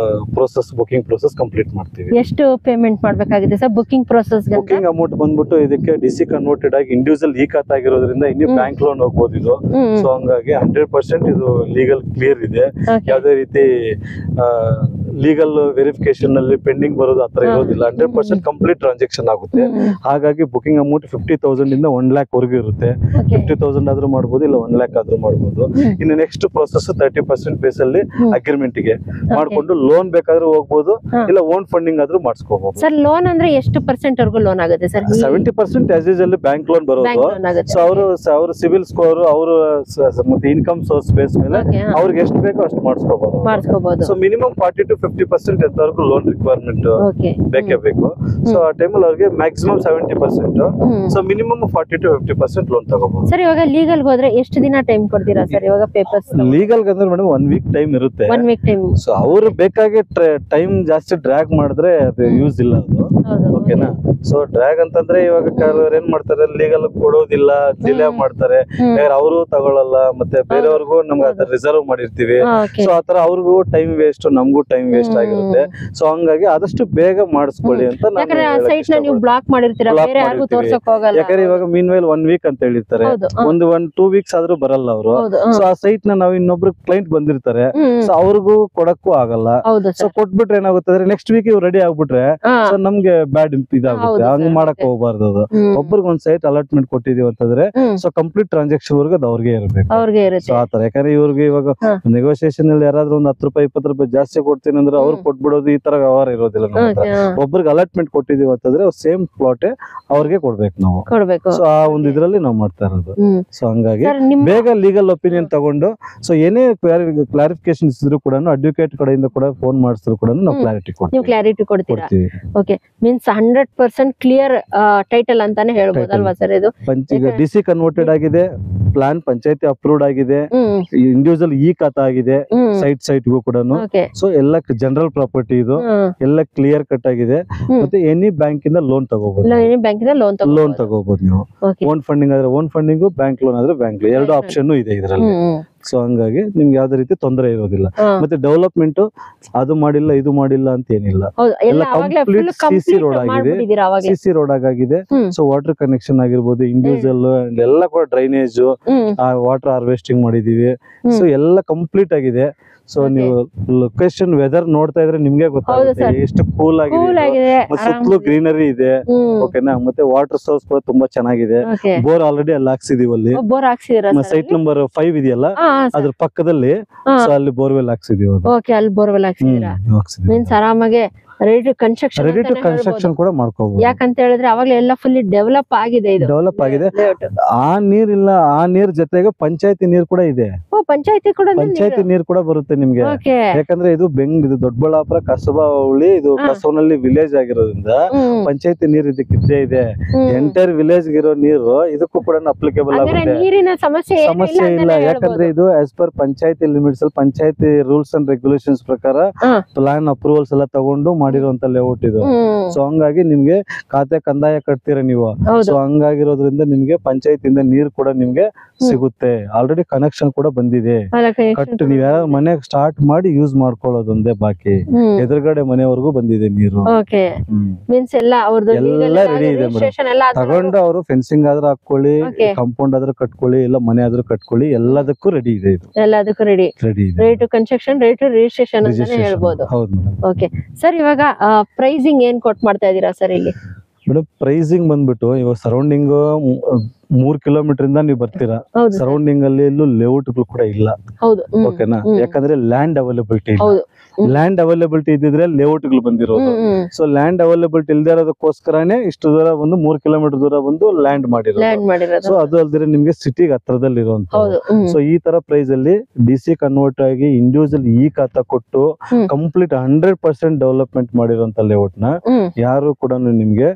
ಬುಕಿಂಗ್ ಪ್ರೋಸೆಸ್ ಕಂಪ್ಲೀಟ್ ಮಾಡ್ತೀವಿ. ಎಷ್ಟು ಪೇಮೆಂಟ್ ಮಾಡ್ಬೇಕಾಗಿದೆ sir booking process? Booking amount ಬಂದ್ಬಿಟ್ಟು ಇದಕ್ಕೆ ಡಿಸಿ ಕನ್ವರ್ಟೆಡ್ ಆಗಿ ಇಂಡಿವಿಜುವಲ್ ಈ ಖಾತೆ ಆಗಿರೋದ್ರಿಂದ ಇನ್ನು ಬ್ಯಾಂಕ್ ಲೋನ್ ಹೋಗ್ಬೋದು ಇದು. ಸೊ ಹಂಗಾಗಿ 100% ಇದು ಲೀಗಲ್ ಕ್ಲಿಯರ್ ಇದೆ. ಯಾವುದೇ ರೀತಿ ಲೀಗಲ್ ವೆರಿಫಿಕೇಶನ್ ಅಲ್ಲಿ ಪೆಂಡಿಂಗ್ ಬರೋದು ಆತರ ಇರೋದಿಲ್ಲ. 100% ಕಂಪ್ಲೀಟ್ ಟ್ರಾನ್ಸಾಕ್ಷನ್ ಆಗುತ್ತೆ. ಹಾಗಾಗಿ ಬುಕಿಂಗ್ ಅಮೌಂಟ್ 50,000 ಇಂದ 1 lakh ವರೆಗೂ ಇರುತ್ತೆ. 50,000 ಆದ್ರೂ ಮಾಡ್ಬೋದು, ಇಲ್ಲ 1 lakh ಆದ್ರೂ ಮಾಡ್ಬೋದು. ಇನ್ನು ನೆಕ್ಸ್ಟ್ ಪ್ರೋಸೆಸ್ 30% ಬೇಸ್ ಅಲ್ಲಿ ಅಗ್ರಿಮೆಂಟ್ ಗೆ ಮಾಡ್ಕೊಂಡು ಲೋನ್ ಬೇಕಾದ್ರೂ ಹೋಗ್ಬೋದು, ಇಲ್ಲ ಓನ್ ಫಂಡಿಂಗ್ ಆದ್ರೂ ಮಾಡಿಸ್ಕೋಬಹುದು. ಸರ್ ಲೋನ್ ಅಂದ್ರೆ ಎಷ್ಟು ಪರ್ಸೆಂಟ್ ವರೆಗೂ ಲೋನ್ ಆಗುತ್ತೆ sir? 70% as usual bank loan ಬರೋದು. ಸೊ ಅವರು ಸಿವಿಲ್ ಸ್ಕೋರ್ ಅವರು ಮತ್ತೆ ಇನ್ಕಮ್ ಸೋರ್ಸ್ ಬೇಸ್ ಮೇಲೆ ಅವ್ರಿಗೆ ಎಷ್ಟು ಬೇಕೋ ಅಷ್ಟು ಮಾಡಿಸ್ಕೋಬಹುದು. ಸೊ ಮಿನಿಮಮ್ 40 to 50% ಎಂತವರೆಗೂ ಲೋನ್ ರಿಕ್ವೈರ್ಮೆಂಟ್ ಬೇಕೇ ಬೇಕು. ಸೊ ಆ ಟೈಮಲ್ಲಿ ಅವ್ರಿಗೆ maximum 70%. So minimum 40 to 50% loan ತಗೋಬಹುದು. ಸರ್ ಇವಾಗ ಲೀಗಲ್ ಹೋದ್ರೆ ಎಷ್ಟು ದಿನ ಟೈಮ್ ಕೊಡ್ತೀರಾ ಸರ್? ಇವಾಗ ಪೇಪರ್ಸ್ ಲೀಗಲ್ ಅಂದ್ರೆ ಮೇಡಮ್ 1 week ಟೈಮ್ ಇರುತ್ತೆ. 1 week ಟೈಮ್. ಸೊ ಅವ್ರು ಬೇಕಾಗಿ ಟೈಮ್ ಜಾಸ್ತಿ ಡ್ರ್ಯಾಗ್ ಮಾಡಿದ್ರೆ ಅದು ಯೂಸ್ ಇಲ್ಲ ಅದು. ಓಕೆನಾ? ಸೊ ಡ್ರ್ಯಾಗ್ ಅಂತಂದ್ರೆ ಇವಾಗ ಏನ್ ಮಾಡ್ತಾರೆ, ಲೀಗಲ್ ಕೊಡೋದಿಲ್ಲ, ಡಿಲೇ ಮಾಡ್ತಾರೆ, ಅವರು ತಗೊಳಲ್ಲ, ಮತ್ತೆ ಬೇರೆಯವ್ರಿಗೂ ನಮ್ಗೆ ಅದ್ರ ರಿಸರ್ವ್ ಮಾಡಿರ್ತೀವಿ. ಸೊ ಆತರ ಅವ್ರಿಗೂ ಟೈಮ್ ವೇಸ್ಟ್, ನಮಗೂ ಟೈಮ್ ವೇಸ್ಟ್ ಆಗಿರುತ್ತೆ. ಸೊ ಹಂಗಾಗಿ ಆದಷ್ಟು ಬೇಗ ಮಾಡಿಸ್ಕೊಳ್ಳಿ ಅಂತ ಬ್ಲಾಕ್ ಮಾಡಿರ್ತೀರಾ, ಯಾಕಂದ್ರೆ ಇವಾಗ ಮೀನ್ ವೈಲ್ 1 week ಅಂತ ಹೇಳಿರ್ತಾರೆ, 2 weeks ಆದ್ರೂ ಬರಲ್ಲ ಅವರು. ಸೊ ಆ ಸೈಟ್ ನ ನಾವು ಇನ್ನೊಬ್ರು ಕ್ಲೈಂಟ್ ಬಂದಿರ್ತಾರೆ, ಸೊ ಅವ್ರಿಗೂ ಕೊಡಕ್ಕೂ ಆಗಲ್ಲ. ಸೊ ಕೊಟ್ಬಿಟ್ರೆ ಏನಾಗುತ್ತೆ ಅಂದ್ರೆ ನೆಕ್ಸ್ಟ್ ವೀಕ್ ಇವ್ ರೆಡಿ ಆಗ್ಬಿಟ್ರೆ ಸೊ ನಮ್ಗೆ ಬ್ಯಾಡ್ ಇದಾಗುತ್ತೆ. ಹಂಗ್ ಮಾಡಕ್ ಹೋಗ್ಬಾರ್ದು. ಅದು ಒಬ್ಬರಿಗೆ ಒಂದ್ ಸೈಟ್ ಅಲಾಟ್ಮೆಂಟ್ ಕೊಟ್ಟಿದೀವಿ ಅಂತಂದ್ರೆ ಸೊ ಕಂಪ್ಲೀಟ್ ಟ್ರಾನ್ಸಾಕ್ಷನ್ ವರ್ಗು ಅದು ಅವ್ರಿಗೆ ಇರಬೇಕು. ಸೊ ಆತರ ಯಾಕಂದ್ರೆ ಇವ್ರಿಗೆ ಇವಾಗ ನೆಗೋಸಿಯೇಷನ್ ಅಲ್ಲಿ ಯಾರಾದ್ರೂ ಒಂದ್ 10 ರೂಪಾಯಿ 20 ರೂಪಾಯಿ ಜಾಸ್ತಿ ಕೊಡ್ತೀನಿ ಅಂದ್ರೆ ಅವ್ರು ಕೊಟ್ಬಿಡೋದು ಈ ತರ ವ್ಯವಹಾರ ಇರೋದಿಲ್ಲ. ಒಬ್ಬರಿಗೆ ಅಲಾಟ್ಮೆಂಟ್ ಕೊಟ್ಟಿದೀವಿ ಅಂತಂದ್ರೆ ಸೇಮ್ ಪ್ಲಾಟ್ ಅವ್ರಿಗೆ ಕೊಡ್ಬೇಕು ನಾವು. ಸೊ ಆ ಒಂದು ಇದ್ರಲ್ಲಿ ನಾವು ಮಾಡ್ತಾ ಇರೋದು. ಸೊ ಹಂಗಾಗಿ ಬೇಗ ಲೀಗಲ್ ಒಪಿನಿಯನ್ ತಗೊಂಡು ಸೊ ಏನೇ ಕ್ಲಾರಿಫಿಕೇಶನ್ಸ್ ಇದ್ರು ಕೂಡ ಅಡ್ವೊಕೇಟ್ ಕಡೆಯಿಂದ ಕೂಡ ಫೋನ್ ಮಾಡಿಸಿದ್ರು ಕೂಡ ನಾವು ಕ್ಲಾರಿಟಿ ಕೊಡ್ತೀವಿ. ಓಕೆ, ಮೀನ್ಸ್ 100% ಕ್ಲಿಯರ್ ಟೈಟಲ್ ಅಂತಾನೆ ಹೇಳ್ಬೋದು ಅಲ್ವಾ ಸರ್? ಇದು ಡಿಸಿ ಕನ್ವರ್ಟೆಡ್ ಆಗಿದೆ, ಪ್ಲಾನ್ ಪಂಚಾಯತಿ ಅಪ್ರೂವ್ಡ್ ಆಗಿದೆ, ಇಂಡಿವಿಜುವಲ್ ಈ ಖಾತಾ ಆಗಿದೆ ಸೈಟ್ಗೂ ಕೂಡ. ಸೊ ಎಲ್ಲ ಜನರಲ್ ಪ್ರಾಪರ್ಟಿ ಇದು ಎಲ್ಲ ಕ್ಲಿಯರ್ ಕಟ್ ಆಗಿದೆ. ಮತ್ತೆ ಎನಿ ಬ್ಯಾಂಕ್ ಇಂದ ಲೋನ್ ತಗೋಬಹುದು. ಲೋನ್ ತಗೋಬಹುದು ನೀವು. ಓನ್ ಫಂಡಿಂಗ್ ಆದ್ರೆ ಓನ್ ಫಂಡಿಂಗ್, ಬ್ಯಾಂಕ್ ಲೋನ್ ಆದ್ರೆ ಬ್ಯಾಂಕ್ ಲೋನ್, 2 ಆಪ್ಷನ್ ಇದೆ ಇದರಲ್ಲಿ. ಸೊ ಹಂಗಾಗಿ ನಿಮ್ಗೆ ಯಾವ್ದೇ ರೀತಿ ತೊಂದರೆ ಇರೋದಿಲ್ಲ. ಮತ್ತೆ ಡೆವಲಪ್ಮೆಂಟ್ ಅದು ಮಾಡಿಲ್ಲ ಇದು ಮಾಡಿಲ್ಲ ಅಂತ ಏನಿಲ್ಲ. ಎಲ್ಲ ಕಂಪ್ಲೀಟ್ ಸಿಸಿ ರೋಡ್ ಆಗಿದೆ. ಸೊ ವಾಟರ್ ಕನೆಕ್ಷನ್ ಆಗಿರ್ಬೋದು, ಇಂಡಿವಿಜುವಲ್ ಎಲ್ಲ ಕೂಡ ಡ್ರೈನೇಜ್, ವಾಟರ್ ಹಾರ್ವೆಸ್ಟಿಂಗ್ ಮಾಡಿದೀವಿ. ಸೊ ಎಲ್ಲ ಕಂಪ್ಲೀಟ್ ಆಗಿದೆ. ಸೊ ನೀವು ಲೊಕೇಶನ್ ವೆದರ್ ನೋಡ್ತಾ ಇದ್ರೆ ನಿಮ್ಗೆ ಗೊತ್ತಾಗುತ್ತೆ ಎಷ್ಟು ಕೂಲ್ ಆಗಿದೆ. ಸುತ್ತಲೂ ಗ್ರೀನರಿ ಇದೆ. ಓಕೆನಾ? ಮತ್ತೆ ವಾಟರ್ ಸೋರ್ಸ್ ಕೂಡ ತುಂಬಾ ಚೆನ್ನಾಗಿದೆ. ಬೋರ್ ಆಲ್ರೆಡಿ ಅಲ್ಲಿ ಹಾಕ್ಸಿದೀವಿ. ಅಲ್ಲಿ ಸೈಟ್ ನಂಬರ್ 5 ಇದೆಯಲ್ಲ ಅದ್ರ ಪಕ್ಕದಲ್ಲಿ ಅಲ್ಲಿ ಬೋರ್ವೆಲ್ ಹಾಕ್ಸಿದೀವಿ. ಆರಾಮಾಗಿ ರೆಡಿ ಟು ಕನ್ಸ್ಟ್ರಕ್ಷನ್ ಕೂಡ ಮಾಡ್ಕೋಬಹುದು. ಯಾಕಂತ ಹೇಳಿದ್ರೆ ಅವಾಗಲೇ ಎಲ್ಲ ಫುಲ್ಲಿ ಡೆವಲಪ್ ಆಗಿದೆ. ಆ ನೀರಿಲ್ಲ, ಆ ನೀರ್ ಜೊತೆಗೆ ಪಂಚಾಯತಿ ನೀರ್ ಕೂಡ ಇದೆ. ಪಂಚಾಯತಿ ನೀರ್ ಕೂಡ ಬರುತ್ತೆ ನಿಮ್ಗೆ. ಯಾಕಂದ್ರೆ ಇದು ಇದು ದೊಡ್ಡಬಳ್ಳಾಪುರ ಕಸಬಾ ಹೋಬಳಿ, ಇದು ಕಸವನಲ್ಲಿ ವಿಲೇಜ್ ಆಗಿರೋದ್ರಿಂದ ಪಂಚಾಯತಿ ನೀರ್ ಇದಕ್ಕಿದ್ದೇ ಇದೆ. ಎಂಟೈರ್ ವಿಲೇಜ್ ಇರೋ ನೀರು ಇದಕ್ಕೂ ಕೂಡ ಅಪ್ಲಿಕೇಬಲ್ ಆಗುತ್ತೆ. ಸಮಸ್ಯೆ ಇಲ್ಲ. ಯಾಕಂದ್ರೆ ಇದು ಆಸ್ ಪರ್ ಪಂಚಾಯತಿ ಲಿಮಿಟ್ಸ್ ಅಲ್ಲಿ ಪಂಚಾಯತಿ ರೂಲ್ಸ್ ಅಂಡ್ ರೆಗ್ಯುಲೇಷನ್ಸ್ ಪ್ರಕಾರ ಪ್ಲಾನ್ ಅಪ್ರೂವಲ್ಸ್ ಎಲ್ಲ ತಗೊಂಡು ಮಾಡಿರುವಂತ ಲೇಔಟ್ ಇದು. ಸೊ ಹಂಗಾಗಿ ನಿಮ್ಗೆ ಖಾತೆ ಕಂದಾಯ ಕಟ್ತೀರ ನೀವು. ಸೊ ಹಂಗಾಗಿರೋದ್ರಿಂದ ನಿಮ್ಗೆ ಪಂಚಾಯತಿಯಿಂದ ನೀರ್ ಕೂಡ ನಿಮ್ಗೆ ಸಿಗುತ್ತೆ. ಆಲ್ರೆಡಿ ಕನೆಕ್ಷನ್ ಕೂಡ ಬಂದಿದೆ. ಕಟ್ ನೀವ್ ಯಾರು ಮನೆ ಸ್ಟಾರ್ಟ್ ಮಾಡಿ ಯೂಸ್ ಮಾಡ್ಕೊಳ್ಳೋದೊಂದೇ ಬಾಕಿ. ಎದುರುಗಡೆ ಮನೆವರೆಗೂ ಬಂದಿದೆ ನೀರು. ಎಲ್ಲ ರೆಡಿ ಇದೆ ಮೇಡಮ್. ತಗೊಂಡು ಅವರು ಫೆನ್ಸಿಂಗ್ ಆದ್ರೂ ಹಾಕೊಳ್ಳಿ, ಕಾಂಪೌಂಡ್ ಆದ್ರೂ ಕಟ್ಕೊಳ್ಳಿ, ಇಲ್ಲ ಮನೆ ಆದ್ರೂ ಕಟ್ಕೊಳ್ಳಿ, ಎಲ್ಲದಕ್ಕೂ ರೆಡಿ ಇದೆ. ಇದು ಎಲ್ಲದಕ್ಕೂ ready to construction, ready to registration ಅಂತಾನೆ ಹೇಳ್ಬೋದು. ಹೌದು ಮೇಡಮ್. ಓಕೆ ಸರ್, ಇವಾಗ ಪ್ರೈಸಿಂಗ್ ಏನ್ ಕೊಟ್ ಮಾಡ್ತಾ ಇದೀರಾ ಸರ್ ಇಲ್ಲಿ? ಮೇಡಮ್ ಪ್ರೈಸಿಂಗ್ ಬಂದ್ಬಿಟ್ಟು ಇವಾಗ ಸರೌಂಡಿಂಗ್ 3 ಕಿಲೋಮೀಟರ್ ಇಂದ ನೀವು ಬರ್ತೀರಾ. ಸರೌಂಡಿಂಗ್ ಅಲ್ಲಿ ಎಲ್ಲೂ ಲೇಔಟ್ ಕೂಡ ಇಲ್ಲ. ಓಕೆನಾ? ಯಾಕಂದ್ರೆ ಲ್ಯಾಂಡ್ ಅವೈಲಬಿಲಿಟಿ ಇಲ್ಲ. ಲ್ಯಾಂಡ್ ಅವೈಲಬಿಲಿಟಿ ಇದ್ದಿದ್ರೆ ಲೇಔಟ್ ಗಳು ಬಂದಿರೋದು. ಸೊ ಲ್ಯಾಂಡ್ ಅವೈಲಬಿಲಿಟಿ ಇಲ್ದೇ ಇರೋದಕ್ಕೋಸ್ಕರನೇ ಇಷ್ಟು ದೂರ ಬಂದು 3 ಕಿಲೋಮೀಟರ್ ದೂರ ಬಂದು ಲ್ಯಾಂಡ್ ಮಾಡಿರೋದು. ಸೊ ಅದು ಅಲ್ದಿರ ನಿಮ್ಗೆ ಸಿಟಿಗೆ ಹತ್ರದಲ್ಲಿ ಇರುವಂತ. ಸೊ ಈ ತರ ಪ್ರೈಸ್ ಅಲ್ಲಿ ಡಿಸಿ ಕನ್ವರ್ಟ್ ಆಗಿ ಇಂಡಿವಿಜುವಲ್ ಈ ಖಾತಾ ಕೊಟ್ಟು ಕಂಪ್ಲೀಟ್ 100% ಡೆವಲಪ್ಮೆಂಟ್ ಮಾಡಿರುವಂತ ಲೇಔಟ್ ನ ಯಾರು ಕೂಡ ನಿಮ್ಗೆ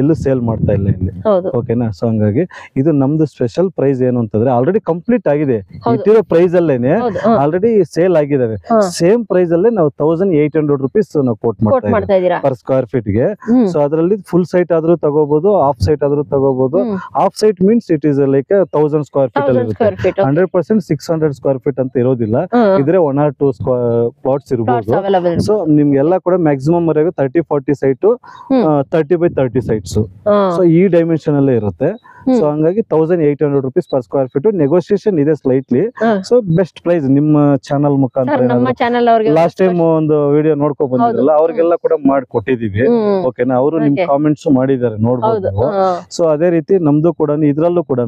ಎಲ್ಲೂ ಸೇಲ್ ಮಾಡ್ತಾ ಇಲ್ಲ ಇಲ್ಲಿ. ಹೌದು ಓಕೆನಾ? ಸೊ ಹಂಗಾಗಿ ಇದು ನಮ್ದು ಸ್ಪೆಷಲ್ ಪ್ರೈಸ್ ಏನು ಅಂತಂದ್ರೆ ಆಲ್ರೆಡಿ ಕಂಪ್ಲೀಟ್ ಆಗಿದೆ. ಹೌದು. ಇಟ್ಟಿರೋ ಪ್ರೈಸ್ ಅಲ್ಲೇನೆ ಹೌದು ಆಲ್ರೆಡಿ ಸೇಲ್ ಆಗಿದಾವೆ. ಹಾ. ಸೇಮ್ ಪ್ರೈಸ್ ಅಲ್ಲೇ ನಾವು 1800 rupees ನಾವು ಕೋಟ್ ಕೋಟ್ ಮಾಡ್ತಾ ಇದೀರಾ ಪರ್ ಸ್ಕ್ವೇರ್ ಫೀಟ್ ಗೆ. ಸೊ ಅದರಲ್ಲಿ ಫುಲ್ ಸೈಟ್ ಆದ್ರೂ ತಗೋಬಹುದು, ಹಾಫ್ ಸೈಟ್ ಆದ್ರೂ ತಗೋಬಹುದು. Half site means it is like 1000 square feet ಅಲ್ಲಿ ಇರುತ್ತೆ. 100% 600 square feet ಅಂತ ಇರೋದಿಲ್ಲ. ಇದ್ರೆ 1 or 2 plots ಇರಬಹುದು. ಸೊ ನಿಮ್ಗೆಲ್ಲ ಕೂಡ ಮ್ಯಾಕ್ಸಿಮಮ್ ವರೆಗೂ 30-40 ಸೈಟ್ 30x30 ಸೈಟ್ಸ್. ಸೊ ಈ ಡೈಮೆನ್ಷನ್ ಅಲ್ಲೇ ಇರುತ್ತೆ. ಸೊ ಹಂಗಾಗಿ 1800 rupees per square feet. Negotiation ಇದೆ ಸ್ಲೈಟ್ಲಿ. ಸೊ ಬೆಸ್ಟ್ ಪ್ರೈಸ್ ನಿಮ್ಮ ಚಾನಲ್ ಮುಖಾಂತರ ನಮ್ಮ ಚಾನಲ್ ಅವ್ರಿಗೆ ಲಾಸ್ಟ್ ಟೈಮ್ ಒಂದು ವಿಡಿಯೋ ನೋಡ್ಕೊ ಬಂದಿರಲ್ಲ ಅವ್ರಿಗೆಲ್ಲ ಕೂಡ ಮಾಡಿ ಕೊಟ್ಟಿದೀವಿ. ಓಕೆನಾ? ಅವರು ನಿಮ್ ಕಾಮೆಂಟ್ಸ್ ಮಾಡಿದ್ದಾರೆ, ನೋಡ್ಬೋದು. ಸೊ ಅದೇ ರೀತಿ ನಮ್ದು ಕೂಡ ಇದ್ರಲ್ಲೂ ಕೂಡ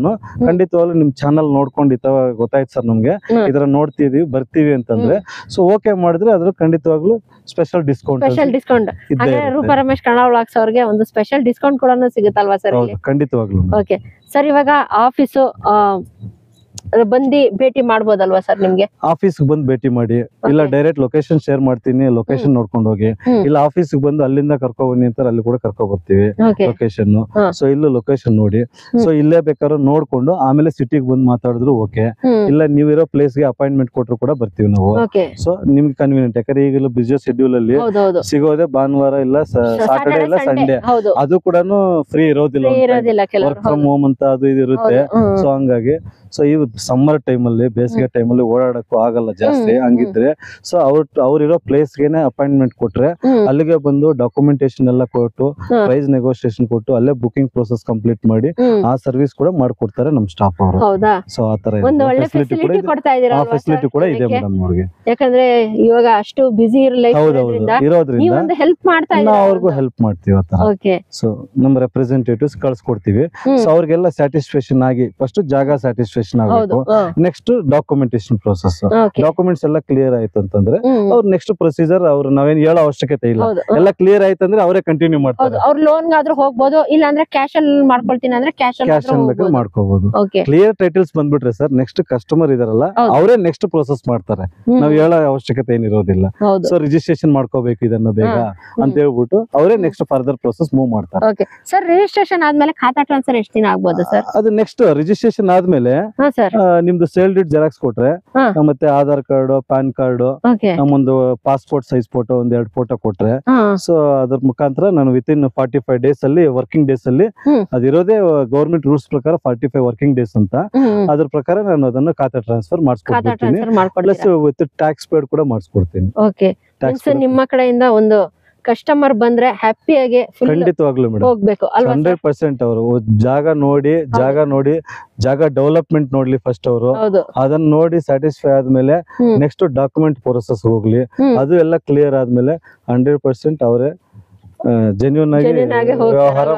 ಖಂಡಿತವಾಗ್ಲೂ ನಿಮ್ ಚಾನಲ್ ನೋಡ್ಕೊಂಡು ಗೊತ್ತಾಯ್ತು ಸರ್ ನಮ್ಗೆ ಇದರ ನೋಡ್ತಿದೀವಿ ಬರ್ತೀವಿ ಅಂತಂದ್ರೆ, ಸೊ ಓಕೆ ಮಾಡಿದ್ರೆ ಅದ್ರ ಖಂಡಿತವಾಗ್ಲೂ ಸ್ಪೆಷಲ್ ಡಿಸ್ಕೌಂಟ್ ರೂಪ ರಮೇಶ್ ಕನ್ನಡ ವ್ಲಾಗ್ಸ್ ಅವ್ರಿಗೆ ಒಂದು ಸ್ಪೆಷಲ್ ಡಿಸ್ಕೌಂಟ್ ಕೂಡ ಸಿಗುತ್ತಲ್ವಾ ಸರ್? ಖಂಡಿತವಾಗ್ಲೂ. ಓಕೆ ಸರ್, ಇವಾಗ ಆಫೀಸು ಬಂದು ಭೇಟಿ ಮಾಡ್ಬೋದಲ್ವಾ ಸರ್ ನಿಮ್ಗೆ? ಆಫೀಸ್ ಬಂದು ಭೇಟಿ ಮಾಡಿ, ಇಲ್ಲ ಡೈರೆಕ್ಟ್ ಲೊಕೇಶನ್ ಶೇರ್ ಮಾಡ್ತೀನಿ, ಲೊಕೇಶನ್ ನೋಡ್ಕೊಂಡು ಹೋಗಿ. ಇಲ್ಲ ಆಫೀಸ್ ಬಂದು ಅಲ್ಲಿಂದ ಕರ್ಕೊ ಬನ್ನಿ ಅಂತಾರೆ, ಅಲ್ಲಿ ಕೂಡ ಕರ್ಕೊ ಬರ್ತೀವಿ ಲೊಕೇಶನ್. ಸೊ ಇಲ್ಲೂ ಲೊಕೇಶನ್ ನೋಡಿ, ಸೊ ಇಲ್ಲೇ ಬೇಕಾದ್ರೂ ನೋಡ್ಕೊಂಡು ಆಮೇಲೆ ಸಿಟಿಗೆ ಬಂದು ಮಾತಾಡಿದ್ರು ಓಕೆ. ಇಲ್ಲ ನೀವಿರೋ ಪ್ಲೇಸ್ ಗೆ ಅಪಾಯಿಂಟ್ಮೆಂಟ್ ಕೊಟ್ಟರು ಕೂಡ ಬರ್ತೀವಿ ನಾವು. ಸೊ ನಿಮ್ಗೆ ಕನ್ವೀನಿಯಂಟ್, ಯಾಕಂದ್ರೆ ಈಗಲೂ ಬಿಸಿ ಶೆಡ್ಯೂಲ್ ಅಲ್ಲಿ ಸಿಗೋದೆ ಭಾನುವಾರ ಇಲ್ಲ ಸಾಟರ್ಡೆ ಇಲ್ಲ ಸಂಡೇ, ಅದು ಕೂಡ ಫ್ರೀ ಇರೋದಿಲ್ಲ, ವರ್ಕ್ ಫ್ರಮ್ ಹೋಮ್ ಅಂತ ಅದು ಇದು ಇರುತ್ತೆ. ಸೊ ಹಂಗಾಗಿ ಸೊ ಈ ಸಮ್ಮರ್ ಟೈಮ್ ಅಲ್ಲಿ, ಬೇಸಿಗೆ ಟೈಮ್ ಅಲ್ಲಿ ಓಡಾಡಕ್ಕೂ ಆಗಲ್ಲ ಜಾಸ್ತಿ. ಹಂಗಿದ್ರೆ ಸೊ ಅವ್ರಿರೋ ಪ್ಲೇಸ್ ಗೆನೆ ಅಪಾಯಿಂಟ್ಮೆಂಟ್ ಕೊಟ್ರೆ ಅಲ್ಲಿಗೆ ಬಂದು ಡಾಕ್ಯುಮೆಂಟೇಶನ್ ಎಲ್ಲ ಕೊಟ್ಟು ಪ್ರೈಸ್ ನೆಗೋಸಿಯೇಷನ್ ಕೊಟ್ಟು ಅಲ್ಲೇ ಬುಕಿಂಗ್ ಪ್ರೋಸೆಸ್ ಕಂಪ್ಲೀಟ್ ಮಾಡಿ ಆ ಸರ್ವಿಸ್ ಕೂಡ ಮಾಡ್ಕೊಡ್ತಾರೆ ನಮ್ ಸ್ಟಾಫ್ ಅವರು. ಸೊ ಆತರ ಫೆಸಿಲಿಟಿ ಕೂಡ ಇದೆ ಮೇಡಮ್ ಅವ್ರಿಗೆ. ಯಾಕಂದ್ರೆ ಇವಾಗ ಅಷ್ಟು ಬಿಸಿ ಇರೋದ್ರಿಂದ ನಾವು ಅವ್ರಿಗೂ ಹೆಲ್ಪ್ ಮಾಡ್ತೀವಿ ಆತರ. ಸೊ ನಮ್ ರೆಪ್ರೆಸೆಂಟೇಟಿವ್ಸ್ ಕಳ್ಸ್ಕೊಡ್ತೀವಿ. ಸೊ ಅವ್ರಿಗೆಲ್ಲ ಸ್ಯಾಟಿಸ್ಫ್ಯಾಕ್ಷನ್ ಆಗಿ ಫಸ್ಟ್ ಜಾಗ ಸ್ಯಾಟಿಸ್ಫ್ಯಾಕ್ಷನ್ ಆಗಬೇಕು. ನೆಕ್ಸ್ಟ್ ಡಾಕ್ಯುಮೆಂಟೇಶನ್ ಪ್ರೋಸೆಸ್, ಡಾಕ್ಯುಮೆಂಟ್ಸ್ ಎಲ್ಲ ಕ್ಲಿಯರ್ ಆಯ್ತು ಅಂತಂದ್ರೆ ಅವ್ರ ನೆಕ್ಸ್ಟ್ ಪ್ರೊಸೀಜರ್ ಅವ್ರು ನಾವೇನ್ ಹೇಳೋ ಅವಶ್ಯಕತೆ ಇಲ್ಲ. ಎಲ್ಲ ಕ್ಲಿಯರ್ ಆಯ್ತು ಅಂದ್ರೆ ಅವರೇ ಕಂಟಿನ್ಯೂ ಮಾಡ್ತಾರೆ. ಅವ್ರ ಲೋನ್ ಆದ್ರೂ ಹೋಗ್ಬೋದು, ಇಲ್ಲ ಅಂದ್ರೆ ಕ್ಯಾಶ್ ಅಲ್ಲಿ ಮಾಡ್ಕೊಳ್ತೀನಿ ಅಂದ್ರೆ ಕ್ಯಾಶ್ ಬೇಕಾದ್ರೆ ಮಾಡ್ಕೋಬಹುದು. ಕ್ಲಿಯರ್ ಟೈಟಲ್ಸ್ ಬಂದ್ಬಿಟ್ರೆ ಸರ್ ನೆಕ್ಸ್ಟ್ ಕಸ್ಟಮರ್ ಇದಾರಲ್ಲ ಅವರೇ ನೆಕ್ಸ್ಟ್ ಪ್ರೋಸೆಸ್ ಮಾಡ್ತಾರೆ. ನಾವ್ ಹೇಳೋ ಅವಶ್ಯಕತೆ ಏನಿರೋದಿಲ್ಲ. ಸೊ ರಿಜಿಸ್ಟ್ರೇಷನ್ ಮಾಡ್ಕೋಬೇಕು ಇದನ್ನ ಬೇಗ ಅಂತ ಹೇಳ್ಬಿಟ್ಟು ಅವರೇ ನೆಕ್ಸ್ಟ್ ಫರ್ದರ್ ಪ್ರೋಸೆಸ್ ಮೂವ್ ಮಾಡ್ತಾರೆ. ಸರ್ ರಿಜಿಸ್ಟ್ರೇಷನ್ ಆದ್ಮೇಲೆ ಖಾತಾ ಟ್ರಾನ್ಸ್ಫರ್ ಎಷ್ಟು ದಿನ ಆಗ್ಬೋದು ಸರ್? ಅದು ನೆಕ್ಸ್ಟ್ ರಿಜಿಸ್ಟ್ರೇಷನ್ ಆದ್ಮೇಲೆ ನಿಮ್ದು ಸೇಲ್ ಡೀಡ್ ಜೆರಾಕ್ಸ್ ಕೊಟ್ರೆ, ಮತ್ತೆ ಆಧಾರ್ ಕಾರ್ಡ್, ಪ್ಯಾನ್ ಕಾರ್ಡ್, ಒಂದು ಪಾಸ್ಪೋರ್ಟ್ ಸೈಜ್ ಫೋಟೋ, ಒಂದ್ 2 ಫೋಟೋ ಕೊಟ್ರೆ, ಸೊ ಅದ್ರ ಮುಖಾಂತರ ನಾನು ವಿತಿನ್ 45 ಡೇಸ್ ಅಲ್ಲಿ, ವರ್ಕಿಂಗ್ ಡೇಸ್ ಅಲ್ಲಿ, ಅದಿರೋದೇ ಗವರ್ಮೆಂಟ್ ರೂಲ್ಸ್ ಪ್ರಕಾರ 45 ವರ್ಕಿಂಗ್ ಡೇಸ್ ಅಂತ, ಅದ್ರ ಪ್ರಕಾರ ನಾನು ಅದನ್ನ ಖಾತೆ ಟ್ರಾನ್ಸ್ಫರ್ ಮಾಡಿಸ್ಕೊಡ್ತೀನಿ. ಪ್ಲಸ್ ವಿತ್ ಟ್ಯಾಕ್ಸ್ ಪೇಡ್ ಕೂಡ ಮಾಡಿಸ್ಕೊಡ್ತೀನಿ. ನಿಮ್ಮ ಕಡೆಯಿಂದ ಒಂದು ಕಸ್ಟಮರ್ ಬಂದ್ರೆ ಹ್ಯಾಪಿಯಾಗಿ ಖಂಡಿತವಾಗ್ಲೂ ಮೇಡಮ್ ಹೋಗ್ಬೇಕು 100% ಅವರು ಜಾಗ ಡೆವಲಪ್ಮೆಂಟ್ ನೋಡ್ಲಿ ಫಸ್ಟ್ ಅವರು. ಅದನ್ನ ನೋಡಿ ಸ್ಯಾಟಿಸ್ಫೈ ಆದ್ಮೇಲೆ ನೆಕ್ಸ್ಟ್ ಡಾಕ್ಯುಮೆಂಟ್ ಪ್ರೋಸೆಸ್ ಹೋಗ್ಲಿ, ಅದು ಎಲ್ಲ ಕ್ಲಿಯರ್ ಆದ್ಮೇಲೆ 100% ಅವರೇ ಜೆನ್ಯೂನ್ ಆಗಿ ವ್ಯವಹಾರ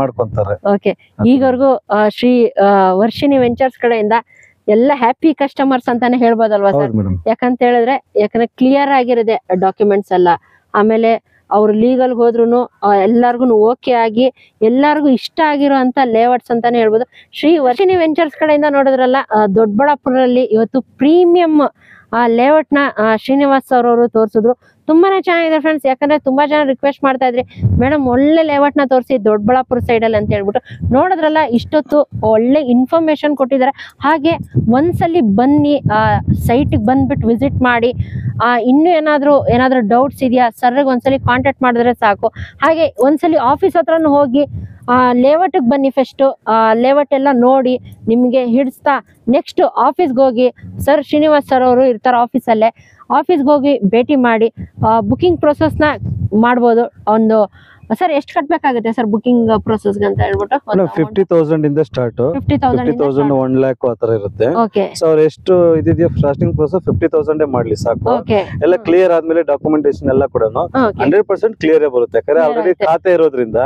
ಮಾಡ್ಕೊಂತಾರೆ. ಈಗವರೆಗೂ ಶ್ರೀ ವರ್ಷಿಣಿ ವೆಂಚರ್ಸ್ ಕಡೆಯಿಂದ ಎಲ್ಲ ಹ್ಯಾಪಿ ಕಸ್ಟಮರ್ಸ್ ಅಂತಾನೆ ಹೇಳ್ಬೋದಲ್ವಾ ಸರ್? ಯಾಕಂತ ಹೇಳಿದ್ರೆ ಕ್ಲಿಯರ್ ಆಗಿರೋದೆ ಡಾಕ್ಯುಮೆಂಟ್ಸ್ ಎಲ್ಲ. ಆಮೇಲೆ ಅವ್ರು ಲೀಗಲ್ ಹೋದ್ರು ಎಲ್ಲಾರ್ಗು ಓಕೆ ಆಗಿ ಎಲ್ಲಾರ್ಗು ಇಷ್ಟ ಆಗಿರೋ ಅಂತ ಲೇಔಟ್ಸ್ ಅಂತಾನೆ ಹೇಳ್ಬೋದು. ಶ್ರೀ ವರ್ಷಿಣಿ ವೆಂಚರ್ಸ್ ಕಡೆಯಿಂದ ನೋಡಿದ್ರಲ್ಲ, ದೊಡ್ಡಬಳ್ಳಾಪುರದಲ್ಲಿ ಇವತ್ತು ಪ್ರೀಮಿಯಂ ಲೇಔಟ್ ನ ಶ್ರೀನಿವಾಸ್ ಅವರು ತೋರಿಸಿದ್ರು. ತುಂಬಾನೇ ಚೆನ್ನಾಗಿದೆ ಫ್ರೆಂಡ್ಸ್. ಯಾಕಂದ್ರೆ ತುಂಬಾ ಜನ ರಿಕ್ವೆಸ್ಟ್ ಮಾಡ್ತಾ ಇದ್ರಿ, ಮೇಡಮ್ ಒಳ್ಳೆ ಲೇಔಟ್ ನ ತೋರಿಸಿ ದೊಡ್ಡಬಳ್ಳಾಪುರ ಸೈಡ್ ಅಲ್ಲಿ ಅಂತ ಹೇಳ್ಬಿಟ್ಟು. ನೋಡಿದ್ರಲ್ಲ, ಇಷ್ಟೊತ್ತು ಒಳ್ಳೆ ಇನ್ಫಾರ್ಮೇಶನ್ ಕೊಟ್ಟಿದ್ದಾರೆ. ಹಾಗೆ ಒಂದ್ಸಲಿ ಬನ್ನಿ, ಸೈಟ್ ಬಂದ್ಬಿಟ್ಟು ವಿಸಿಟ್ ಮಾಡಿ. ಇನ್ನೂ ಏನಾದ್ರೂ ಡೌಟ್ಸ್ ಇದೆಯಾ ಸರ್ಗೆ ಒಂದ್ಸಲಿ ಕಾಂಟ್ಯಾಕ್ಟ್ ಮಾಡಿದ್ರೆ ಸಾಕು. ಹಾಗೆ ಒಂದ್ಸಲಿ ಆಫೀಸ್ ಹತ್ರನೂ ಹೋಗಿ ಲೇಔಟ್ ಬನ್ನಿ. ಫಸ್ಟ್ ಲೇಔಟ್ ಎಲ್ಲ ನೋಡಿ ನಿಮ್ಗೆ ಹಿಡಿಸ್ತಾ ನೆಕ್ಸ್ಟ್ ಆಫೀಸ್ಗೆ ಹೋಗಿ, ಸರ್ ಶ್ರೀನಿವಾಸ್ ಸರ್ ಅವರು ಇರ್ತಾರೆ ಆಫೀಸಲ್ಲೇ, ಆಫೀಸ್ಗೆ ಹೋಗಿ ಭೇಟಿ ಮಾಡಿ ಬುಕಿಂಗ್ ಪ್ರೊಸೆಸ್ನ ಮಾಡ್ಬೋದು. ಒಂದು ಸರ್ ಎಷ್ಟು ಕಟ್ಬೇಕಾಗುತ್ತೆ ಸರ್ ಬುಕಿಂಗ್ ಪ್ರೊಸೆಸ್ ಅಂತ ಹೇಳ್ಬಿಟ್ಟು? 50,000 ಇಂದ ಸ್ಟಾರ್ಟ್, 50,000 1 lakh ಆತರ ಇರುತ್ತೆ. ಸೊ ಅವ್ರು ಎಷ್ಟು ಇದೆಯಾ ಸ್ಟಾರ್ಟಿಂಗ್ ಪ್ರೊಸೆಸ್ 50,000 ಮಾಡ್ಲಿ ಸಾಕು. ಎಲ್ಲ ಕ್ಲಿಯರ್ ಆದ್ಮೇಲೆ ಡಾಕ್ಯುಮೆಂಟೇಶನ್ ಎಲ್ಲ ಕೂಡ 100% ಕ್ಲಿಯರ್ ಬರುತ್ತೆ. ಯಾಕಂದ್ರೆ ಆಲ್ರೆಡಿ ಖಾತೆ ಇರೋದ್ರಿಂದ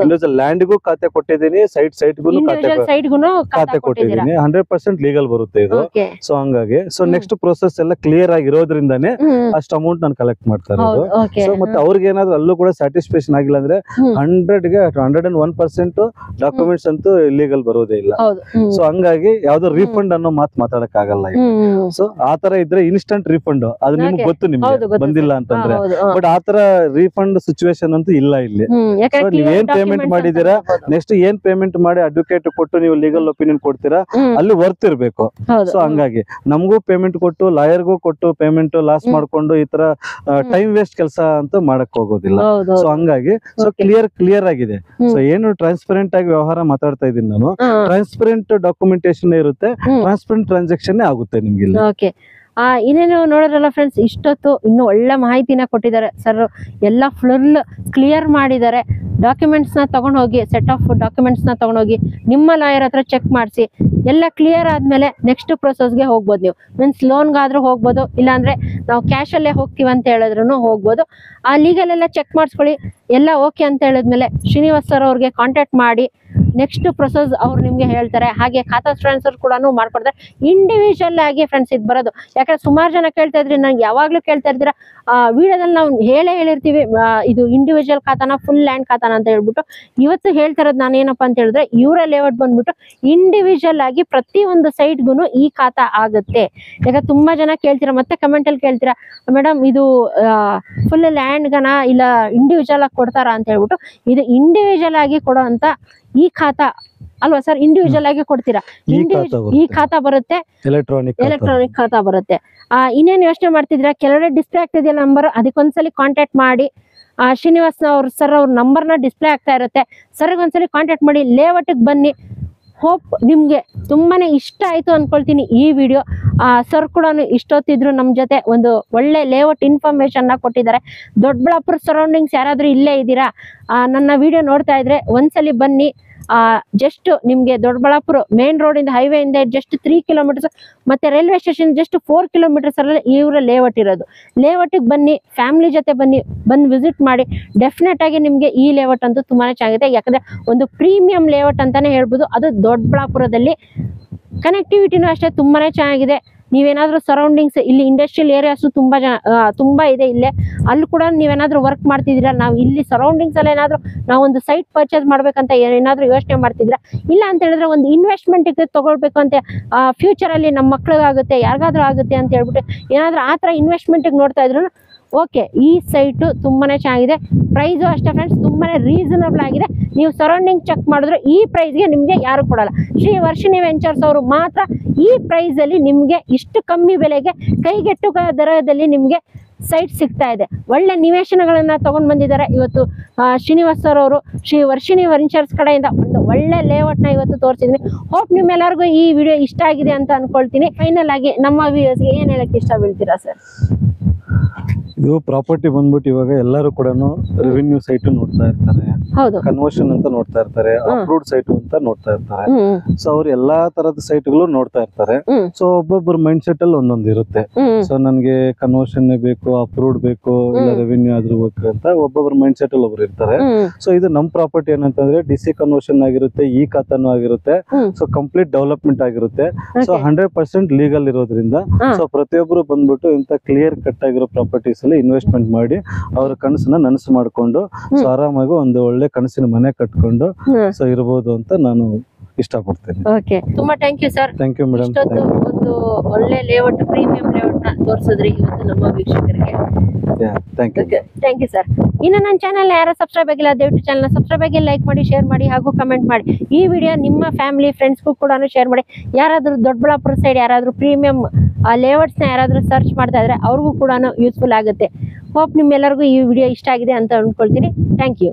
ಇಂಡಿವಿಜುವಲ್ ಲ್ಯಾಂಡ್ ಗೂ ಖಾತೆ ಕೊಟ್ಟಿದ್ದೀನಿ, ಸೈಟ್ಗೂ ಖಾತೆ ಕೊಟ್ಟಿದ್ದೀನಿ, 100% ಲೀಗಲ್ ಬರುತ್ತೆ ಇದು. ಸೊ ಹಂಗಾಗಿ ಸೊ ನೆಕ್ಸ್ಟ್ ಪ್ರೊಸೆಸ್ ಎಲ್ಲ ಕ್ಲಿಯರ್ ಆಗಿರೋದ್ರಿಂದಾನೇ ಅಷ್ಟು ಅಮೌಂಟ್ ನಾನು ಕಲೆಕ್ಟ್ ಮಾಡ್ತಾ ಇರೋದು. ಸೊ ಮತ್ತೆ ಅವ್ರಿಗೆ ಏನಾದ್ರು ಅಲ್ಲೂ ಕೂಡ ಸ್ಯಾಟಿಸ್ಫ್ಯಾಕ್ಷನ್ ಆಗಿಲ್ಲ ಅಂದ್ರೆ 101% ಡಾಕ್ಯುಮೆಂಟ್ಸ್ ಅಂತೂ ಇಲ್ಲಿಗಲ್ ಬರೋದೇ ಇಲ್ಲ. ಸೊ ಹಂಗಾಗಿ ಯಾವ್ದೋ ರೀಫಂಡ್ ಅನ್ನೋ ಮಾತು ಮಾತಾಡಕ್ ಆಗಲ್ಲ. ಸೊ ಆತರ ಇದ್ರೆ ಇನ್ಸ್ಟಂಟ್ ರೀಫಂಡ್ ಅದು ನಿಮ್ಗೆ ಗೊತ್ತು, ನಿಮ್ಗೆ ಬಂದಿಲ್ಲ ಅಂತಂದ್ರೆ. ಬಟ್ ಆತರ ರೀಫಂಡ್ ಸಿಚುವೇಶನ್ ಅಂತೂ ಇಲ್ಲ ಇಲ್ಲಿ. ಸೊ ನೀವ್ ಏನ್ ಪೇಮೆಂಟ್ ಮಾಡಿದೀರಾ, ನೆಕ್ಸ್ಟ್ ಏನ್ ಪೇಮೆಂಟ್ ಮಾಡಿ ಅಡ್ವೊಕೇಟ್ ಕೊಟ್ಟು ನೀವು ಲೀಗಲ್ ಒಪಿನಿಯನ್ ಕೊಡ್ತೀರಾ, ಅಲ್ಲಿ ವರ್ತ್ ಇರ್ಬೇಕು. ಸೊ ಹಂಗಾಗಿ ನಮಗೂ ಪೇಮೆಂಟ್ ಕೊಟ್ಟು ಲಾಯರ್ಗೂ ಕೊಟ್ಟು ಪೇಮೆಂಟ್ ಲಾಸ್ ಮಾಡ್ಕೊಂಡು ಈ ತರ ಟೈಮ್ ವೇಸ್ಟ್ ಕೆಲಸ ಅಂತ ಮಾಡಕ್ ಹೋಗೋದಿಲ್ಲ. ಸೊ ಹಂಗಾಗಿ ಸೊ ಕ್ಲಿಯರ್ ಆಗಿದೆ. ಸೊ ಏನು ಟ್ರಾನ್ಸ್ಪರೆಂಟ್ ಆಗಿ ವ್ಯವಹಾರ ಮಾತಾಡ್ತಾ ಇದೀನಿ ನಾನು. ಟ್ರಾನ್ಸ್ಪರೆಂಟ್ ಡಾಕ್ಯುಮೆಂಟೇಶನ್ ಇರುತ್ತೆ, ಟ್ರಾನ್ಸ್ಪರೆಂಟ್ ಟ್ರಾನ್ಸಾಕ್ಷನ್ ಆಗುತ್ತೆ ನಿಮ್ಗೆ ಇಲ್ಲಿ. ಓಕೆ, ಇನ್ನೇನು ನೋಡಿದ್ರಲ್ಲ ಫ್ರೆಂಡ್ಸ್, ಇಷ್ಟೊತ್ತು ಇನ್ನು ಒಳ್ಳೆ ಮಾಹಿತಿನ ಕೊಟ್ಟಿದ್ದಾರೆ ಸರ್. ಎಲ್ಲ ಫುಲ್ ಕ್ಲಿಯರ್ ಮಾಡಿದ್ದಾರೆ. ಡಾಕ್ಯುಮೆಂಟ್ಸ್ ನ ತಗೊಂಡು ಹೋಗಿ, ಸೆಟ್ ಆಫ್ ಡಾಕ್ಯುಮೆಂಟ್ಸ್ ನ ತಗೊಂಡೋಗಿ ನಿಮ್ಮ ಲಾಯರ್ ಹತ್ರ ಚೆಕ್ ಮಾಡಿಸಿ, ಎಲ್ಲ ಕ್ಲಿಯರ್ ಆದ್ಮೇಲೆ ನೆಕ್ಸ್ಟ್ ಪ್ರೊಸೆಸ್ಗೆ ಹೋಗ್ಬೋದು. ನೀವು ಮೀನ್ಸ್ ಲೋನ್ಗಾದ್ರೂ ಹೋಗ್ಬೋದು, ಇಲ್ಲಾಂದ್ರೆ ನಾವು ಕ್ಯಾಶ್ ಅಲ್ಲೇ ಹೋಗ್ತೀವಿ ಅಂತ ಹೇಳಿದ್ರು ಹೋಗ್ಬೋದು. ಆ ಲೀಗಲ್ ಎಲ್ಲ ಚೆಕ್ ಮಾಡಿಸ್ಕೊಳ್ಳಿ. ಎಲ್ಲ ಓಕೆ ಅಂತ ಹೇಳಿದ್ಮೇಲೆ ಶ್ರೀನಿವಾಸ್ ಸರ್ ಅವ್ರಿಗೆ ಕಾಂಟ್ಯಾಕ್ಟ್ ಮಾಡಿ ನೆಕ್ಸ್ಟ್ ಪ್ರೊಸೆಸ್ ಅವ್ರು ನಿಮ್ಗೆ ಹೇಳ್ತಾರೆ. ಹಾಗೆ ಖಾತಾ ಟ್ರಾನ್ಸ್ಫರ್ ಕೂಡ ಮಾಡ್ಕೊಡ್ತಾರೆ. ಇಂಡಿವಿಜುವಲ್ ಆಗಿ ಫ್ರೆಂಡ್ಸ್ ಇದು ಬರೋದು. ಯಾಕಂದ್ರೆ ಸುಮಾರು ಜನ ಕೇಳ್ತಾ ಇದ್ರಿ, ನಂಗೆ ಯಾವಾಗ್ಲೂ ಕೇಳ್ತಾ ಇರ್ತೀರಾ ವಿಡಿಯೋದಲ್ಲಿ ನಾವು ಹೇಳಿರ್ತೀವಿ ಇದು ಇಂಡಿವಿಜುವಲ್ ಖಾತಾನ ಫುಲ್ ಲ್ಯಾಂಡ್ ಖಾತಾನ ಅಂತ ಹೇಳ್ಬಿಟ್ಟು. ಇವತ್ತು ಹೇಳ್ತಾ ಇರೋದು ನಾನೇನಪ್ಪ ಅಂತ ಹೇಳಿದ್ರೆ, ಇವರ ಲೇಔಟ್ ಬಂದ್ಬಿಟ್ಟು ಇಂಡಿವಿಜುವಲ್ ಆಗಿ ಪ್ರತಿ ಒಂದು ಸೈಟ್ಗೂ ಈ ಖಾತಾ ಆಗುತ್ತೆ. ಯಾಕಂದ್ರೆ ತುಂಬಾ ಜನ ಕೇಳ್ತೀರಾ, ಮತ್ತೆ ಕಮೆಂಟ್ ಅಲ್ಲಿ ಕೇಳ್ತೀರಾ, ಮೇಡಮ್ ಇದು ಫುಲ್ ಲ್ಯಾಂಡ್ ಗನ ಇಲ್ಲ ಇಂಡಿವಿಜುವಲ್ ಆಗಿ ಕೊಡ್ತಾರಾ ಅಂತ ಹೇಳ್ಬಿಟ್ಟು. ಇದು ಇಂಡಿವಿಜುವಲ್ ಆಗಿ ಕೊಡೋ ಅಂತ ಈ ಖಾತಾ ಅಲ್ವಾ ಸರ್? ಇಂಡಿವಿಜುವಲ್ ಆಗಿ ಕೊಡ್ತೀರಾ? ಈ ಖಾತಾ ಬರುತ್ತೆ, ಎಲೆಕ್ಟ್ರಾನಿಕ್ ಖಾತಾ ಬರುತ್ತೆ. ಇನ್ನೇನು ಯೋಚನೆ ಮಾಡ್ತಿದ್ದೀರಾ? ಕೆಳಗಡೆ ಡಿಸ್ಪ್ಲೇ ಆಗ್ತಿದೆಯಲ್ಲ ನಂಬರ್, ಅದಕ್ಕೊಂದ್ಸಲಿ ಕಾಂಟ್ಯಾಕ್ಟ್ ಮಾಡಿ. ಶ್ರೀನಿವಾಸ್ ಸರ್ ಅವ್ರ ನಂಬರ್ನ ಡಿಸ್ಪ್ಲೇ ಆಗ್ತಾ ಇರುತ್ತೆ. ಸರ್ಗೆ ಒಂದ್ಸಲಿ ಕಾಂಟ್ಯಾಕ್ಟ್ ಮಾಡಿ, ಲೇಔಟ್ಗೆ ಬನ್ನಿ. ಹೋಪ್ ನಿಮ್ಗೆ ತುಂಬಾನೇ ಇಷ್ಟ ಆಯ್ತು ಅನ್ಕೊಳ್ತೀನಿ ಈ ವಿಡಿಯೋ. ಸರ್ ಕೂಡ ಇಷ್ಟೊತ್ತಿದ್ರು ನಮ್ಮ ಜೊತೆ ಒಂದು ಒಳ್ಳೆ ಲೇಔಟ್ ಇನ್ಫಾರ್ಮೇಶನ್ ಕೊಟ್ಟಿದ್ದಾರೆ. ದೊಡ್ಡಬಳ್ಳಾಪುರ ಸರೌಂಡಿಂಗ್ಸ್ ಯಾರಾದ್ರೂ ಇಲ್ಲೇ ಇದ್ದೀರಾ, ನನ್ನ ವಿಡಿಯೋ ನೋಡ್ತಾ ಇದ್ರೆ ಒಂದ್ಸಲಿ ಬನ್ನಿ. ಜಸ್ಟ್ ನಿಮ್ಗೆ ದೊಡ್ಡಬಳ್ಳಾಪುರ ಮೇನ್ ರೋಡ್ ಇಂದ ಹೈವೇ ಇಂದ ಜಸ್ಟ್ 3 ಕಿಲೋಮೀಟರ್ಸ್, ಮತ್ತೆ ರೈಲ್ವೆ ಸ್ಟೇಷನ್ ಜಸ್ಟ್ 4 ಕಿಲೋಮೀಟರ್ಸ್ ಅಲ್ಲಿ ಇವರ ಲೇಔಟ್ ಇರೋದು. ಲೇಔಟ್ಗೆ ಬನ್ನಿ, ಫ್ಯಾಮಿಲಿ ಜೊತೆ ಬಂದು ವಿಸಿಟ್ ಮಾಡಿ. ಡೆಫಿನೆಟ್ ಆಗಿ ನಿಮ್ಗೆ ಈ ಲೇಔಟ್ ಅಂತೂ ತುಂಬಾನೇ ಚೆನ್ನಾಗಿದೆ. ಯಾಕಂದ್ರೆ ಒಂದು ಪ್ರೀಮಿಯಂ ಲೇಔಟ್ ಅಂತಾನೆ ಹೇಳ್ಬೋದು. ಅದು ದೊಡ್ಡಬಳ್ಳಾಪುರದಲ್ಲಿ ಕನೆಕ್ಟಿವಿಟಿನೂ ಅಷ್ಟೇ ತುಂಬಾನೇ ಚೆನ್ನಾಗಿದೆ. ನೀವೇನಾದ್ರೂ ಸರೌಂಡಿಂಗ್ಸ್ ಇಲ್ಲಿ ಇಂಡಸ್ಟ್ರಿಯಲ್ ಏರಿಯಾಸ್ ತುಂಬಾ ಇದೆ ಇಲ್ಲೇ, ಅಲ್ಲಿ ಕೂಡ ನೀವೇನಾದ್ರೂ ವರ್ಕ್ ಮಾಡ್ತಿದ್ದೀರಾ, ನಾವು ಇಲ್ಲಿ ಸರೌಂಡಿಂಗ್ಸ್ ಅಲ್ಲಿ ಏನಾದ್ರೂ ನಾವು ಒಂದು ಸೈಟ್ ಪರ್ಚೇಸ್ ಮಾಡ್ಬೇಕಂತ ಏನಾದ್ರೂ ಯೋಚನೆ ಮಾಡ್ತಿದ್ದೀರಾ, ಇಲ್ಲ ಅಂತ ಹೇಳಿದ್ರೆ ಒಂದು ಇನ್ವೆಸ್ಟ್ಮೆಂಟ್ ತಗೊಳ್ಬೇಕು ಅಂತ ಫ್ಯೂಚರ್ ಅಲ್ಲಿ ನಮ್ಮ ಮಕ್ಳಿಗಾಗುತ್ತೆ, ಯಾರಿಗಾದ್ರೂ ಆಗುತ್ತೆ ಅಂತ ಹೇಳ್ಬಿಟ್ಟು ಏನಾದ್ರೂ ಆ ತರ ಇನ್ವೆಸ್ಟ್ಮೆಂಟ್ ನೋಡ್ತಾ ಇದ್ರು ಓಕೆ, ಈ ಸೈಟು ತುಂಬಾನೇ ಚೆನ್ನಾಗಿದೆ. ಪ್ರೈಸು ಅಷ್ಟೇ ಫ್ರೆಂಡ್ಸ್, ತುಂಬಾನೇ ರೀಸನಬಲ್ ಆಗಿದೆ. ನೀವು ಸರೌಂಡಿಂಗ್ ಚೆಕ್ ಮಾಡಿದ್ರೆ ಈ ಪ್ರೈಸ್ಗೆ ನಿಮ್ಗೆ ಯಾರು ಕೊಡಲ್ಲ. ಶ್ರೀ ವರ್ಷಿಣಿ ವೆಂಚರ್ಸ್ ಅವರು ಮಾತ್ರ ಈ ಪ್ರೈಸ್ ಅಲ್ಲಿ ನಿಮ್ಗೆ ಇಷ್ಟು ಕಮ್ಮಿ ಬೆಲೆಗೆ ಕೈಗೆಟುಕುವ ದರದಲ್ಲಿ ನಿಮ್ಗೆ ಸೈಟ್ ಸಿಗ್ತಾ ಇದೆ. ಒಳ್ಳೆ ನಿವೇಶನಗಳನ್ನ ತಗೊಂಡ್ ಬಂದಿದ್ದಾರೆ ಇವತ್ತು ಶ್ರೀನಿವಾಸ್ ಸರ್ ಅವರು. ಶ್ರೀ ವರ್ಷಿಣಿ ವೆಂಚರ್ಸ್ ಕಡೆಯಿಂದ ಒಂದು ಒಳ್ಳೆ ಲೇಔಟ್ ನ ಇವತ್ತು ತೋರಿಸಿದೀನಿ. ಹೋಪ್ ನಿಮ್ಮೆಲ್ಲರಿಗೂ ಈ ವಿಡಿಯೋ ಇಷ್ಟ ಆಗಿದೆ ಅಂತ ಅನ್ಕೊಳ್ತೀನಿ. ಫೈನಲ್ ಆಗಿ ನಮ್ಮ ವ್ಯೂವರ್ಸ್ಗೆ ಏನ್ ಹೇಳಕ್ ಇಷ್ಟ ಬೀಳ್ತೀರಾ ಸರ್? ಇದು ಪ್ರಾಪರ್ಟಿ ಬಂದ್ಬಿಟ್ಟು ಇವಾಗ ಎಲ್ಲರೂ ಕೂಡ ರೆವಿನ್ಯೂ ಸೈಟ್ ನೋಡ್ತಾ ಇರ್ತಾರೆ, ಕನ್ವರ್ಷನ್ ಅಂತ ನೋಡ್ತಾ ಇರ್ತಾರೆ, ಅಪ್ರೂವ್ಡ್ ಸೈಟ್ ಅಂತ ನೋಡ್ತಾ ಇರ್ತಾರೆ. ಸೊ ಅವ್ರು ಎಲ್ಲಾ ತರದ ಸೈಟ್ಗಳು ನೋಡ್ತಾ ಇರ್ತಾರೆ. ಸೊ ಒಬ್ಬೊಬ್ಬರ ಮೈಂಡ್ ಸೆಟ್ ಅಲ್ಲಿ ಒಂದೊಂದು ಇರುತ್ತೆ. ಸೊ ನನ್ಗೆ ಕನ್ವರ್ಷನ್ ಬೇಕು, ಅಪ್ರೂವ್ಡ್ ಬೇಕು, ಇಲ್ಲ ರೆವಿನ್ಯೂ ಆದ್ರೂ ಬೇಕು ಅಂತ ಒಬ್ಬೊಬ್ಬರ ಮೈಂಡ್ ಸೆಟ್ ಅಲ್ಲಿ ಒಬ್ರು ಇರ್ತಾರೆ. ಸೊ ಇದು ನಮ್ ಪ್ರಾಪರ್ಟಿ ಏನಂತಂದ್ರೆ DC ಕನ್ವರ್ಷನ್ ಆಗಿರುತ್ತೆ, ಈ ಖಾತಾನು ಆಗಿರುತ್ತೆ. ಸೊ ಕಂಪ್ಲೀಟ್ ಡೆವಲಪ್ಮೆಂಟ್ ಆಗಿರುತ್ತೆ. ಸೊ 100% ಲೀಗಲ್ ಇರೋದ್ರಿಂದ ಸೊ ಪ್ರತಿಯೊಬ್ಬರು ಬಂದ್ಬಿಟ್ಟು ಇಂತ ಕ್ಲಿಯರ್ ಕಟ್ ಆಗಿರೋ ಪ್ರಾಪರ್ಟೀಸ್ ಇನ್ವೆಸ್ಟ್ಮೆಂಟ್ ಮಾಡಿ ಅವ್ರ ಕನಸನ್ನ ನನಸು ಮಾಡ್ಕೊಂಡು ಸೊ ಆರಾಮಾಗಿ ಒಂದು ಒಳ್ಳೆ ಕನಸಿನ ಮನೆ ಕಟ್ಕೊಂಡು ಸೊ ಇರಬಹುದು ಅಂತ ನಾನು ಇಷ್ಟಪಡ್ತೇನೆ. ಓಕೆ, ತುಂಬಾ thank you sir. Thank you madam. ಒಂದು ಒಳ್ಳೆ ಲೇಔಟ್, ಪ್ರೀಮಿಯಂ ಲೇಔಟ್ ನ ತೋರಿಸಿದ್ರಿ ಇವತ್ತು ನಮ್ಮ ವೀಕ್ಷಕರಿಗೆ. Thank you sir. ಇನ್ನು ನನ್ನ ಚಾನಲ್ ಯಾರು ಸಬ್ಸ್ಕ್ರೈಬ್ ಆಗಿಲ್ಲ, ದಯವಿಟ್ಟು ಚಾನಲ್ ಸಬ್ಸ್ಕ್ರೈಬ್ ಆಗಿ, ಲೈಕ್ ಮಾಡಿ, ಶೇರ್ ಮಾಡಿ, ಹಾಗೂ ಕಮೆಂಟ್ ಮಾಡಿ. ಈ ವಿಡಿಯೋ ನಿಮ್ಮ ಫ್ಯಾಮಿಲಿ ಫ್ರೆಂಡ್ಸ್ಗೂ ಕೂಡ ಶೇರ್ ಮಾಡಿ. ಯಾರಾದ್ರೂ ದೊಡ್ಡಬಳ್ಳಾಪುರ ಸೈಡ್ ಯಾರಾದ್ರೂ ಪ್ರೀಮಿಯಂ ಲೇಔಟ್ಸ್ ನ ಯಾರಾದ್ರೂ ಸರ್ಚ್ ಮಾಡ್ತಾ ಇದ್ರೆ ಅವ್ರಿಗೂ ಕೂಡ ಯೂಸ್ಫುಲ್ ಆಗುತ್ತೆ. ಹೋಪ್ ನಿಮ್ಮೆಲ್ಲರಿಗೂ ಈ ವಿಡಿಯೋ ಇಷ್ಟ ಆಗಿದೆ ಅಂತ ಅನ್ಕೊಳ್ತೀನಿ. Thank you.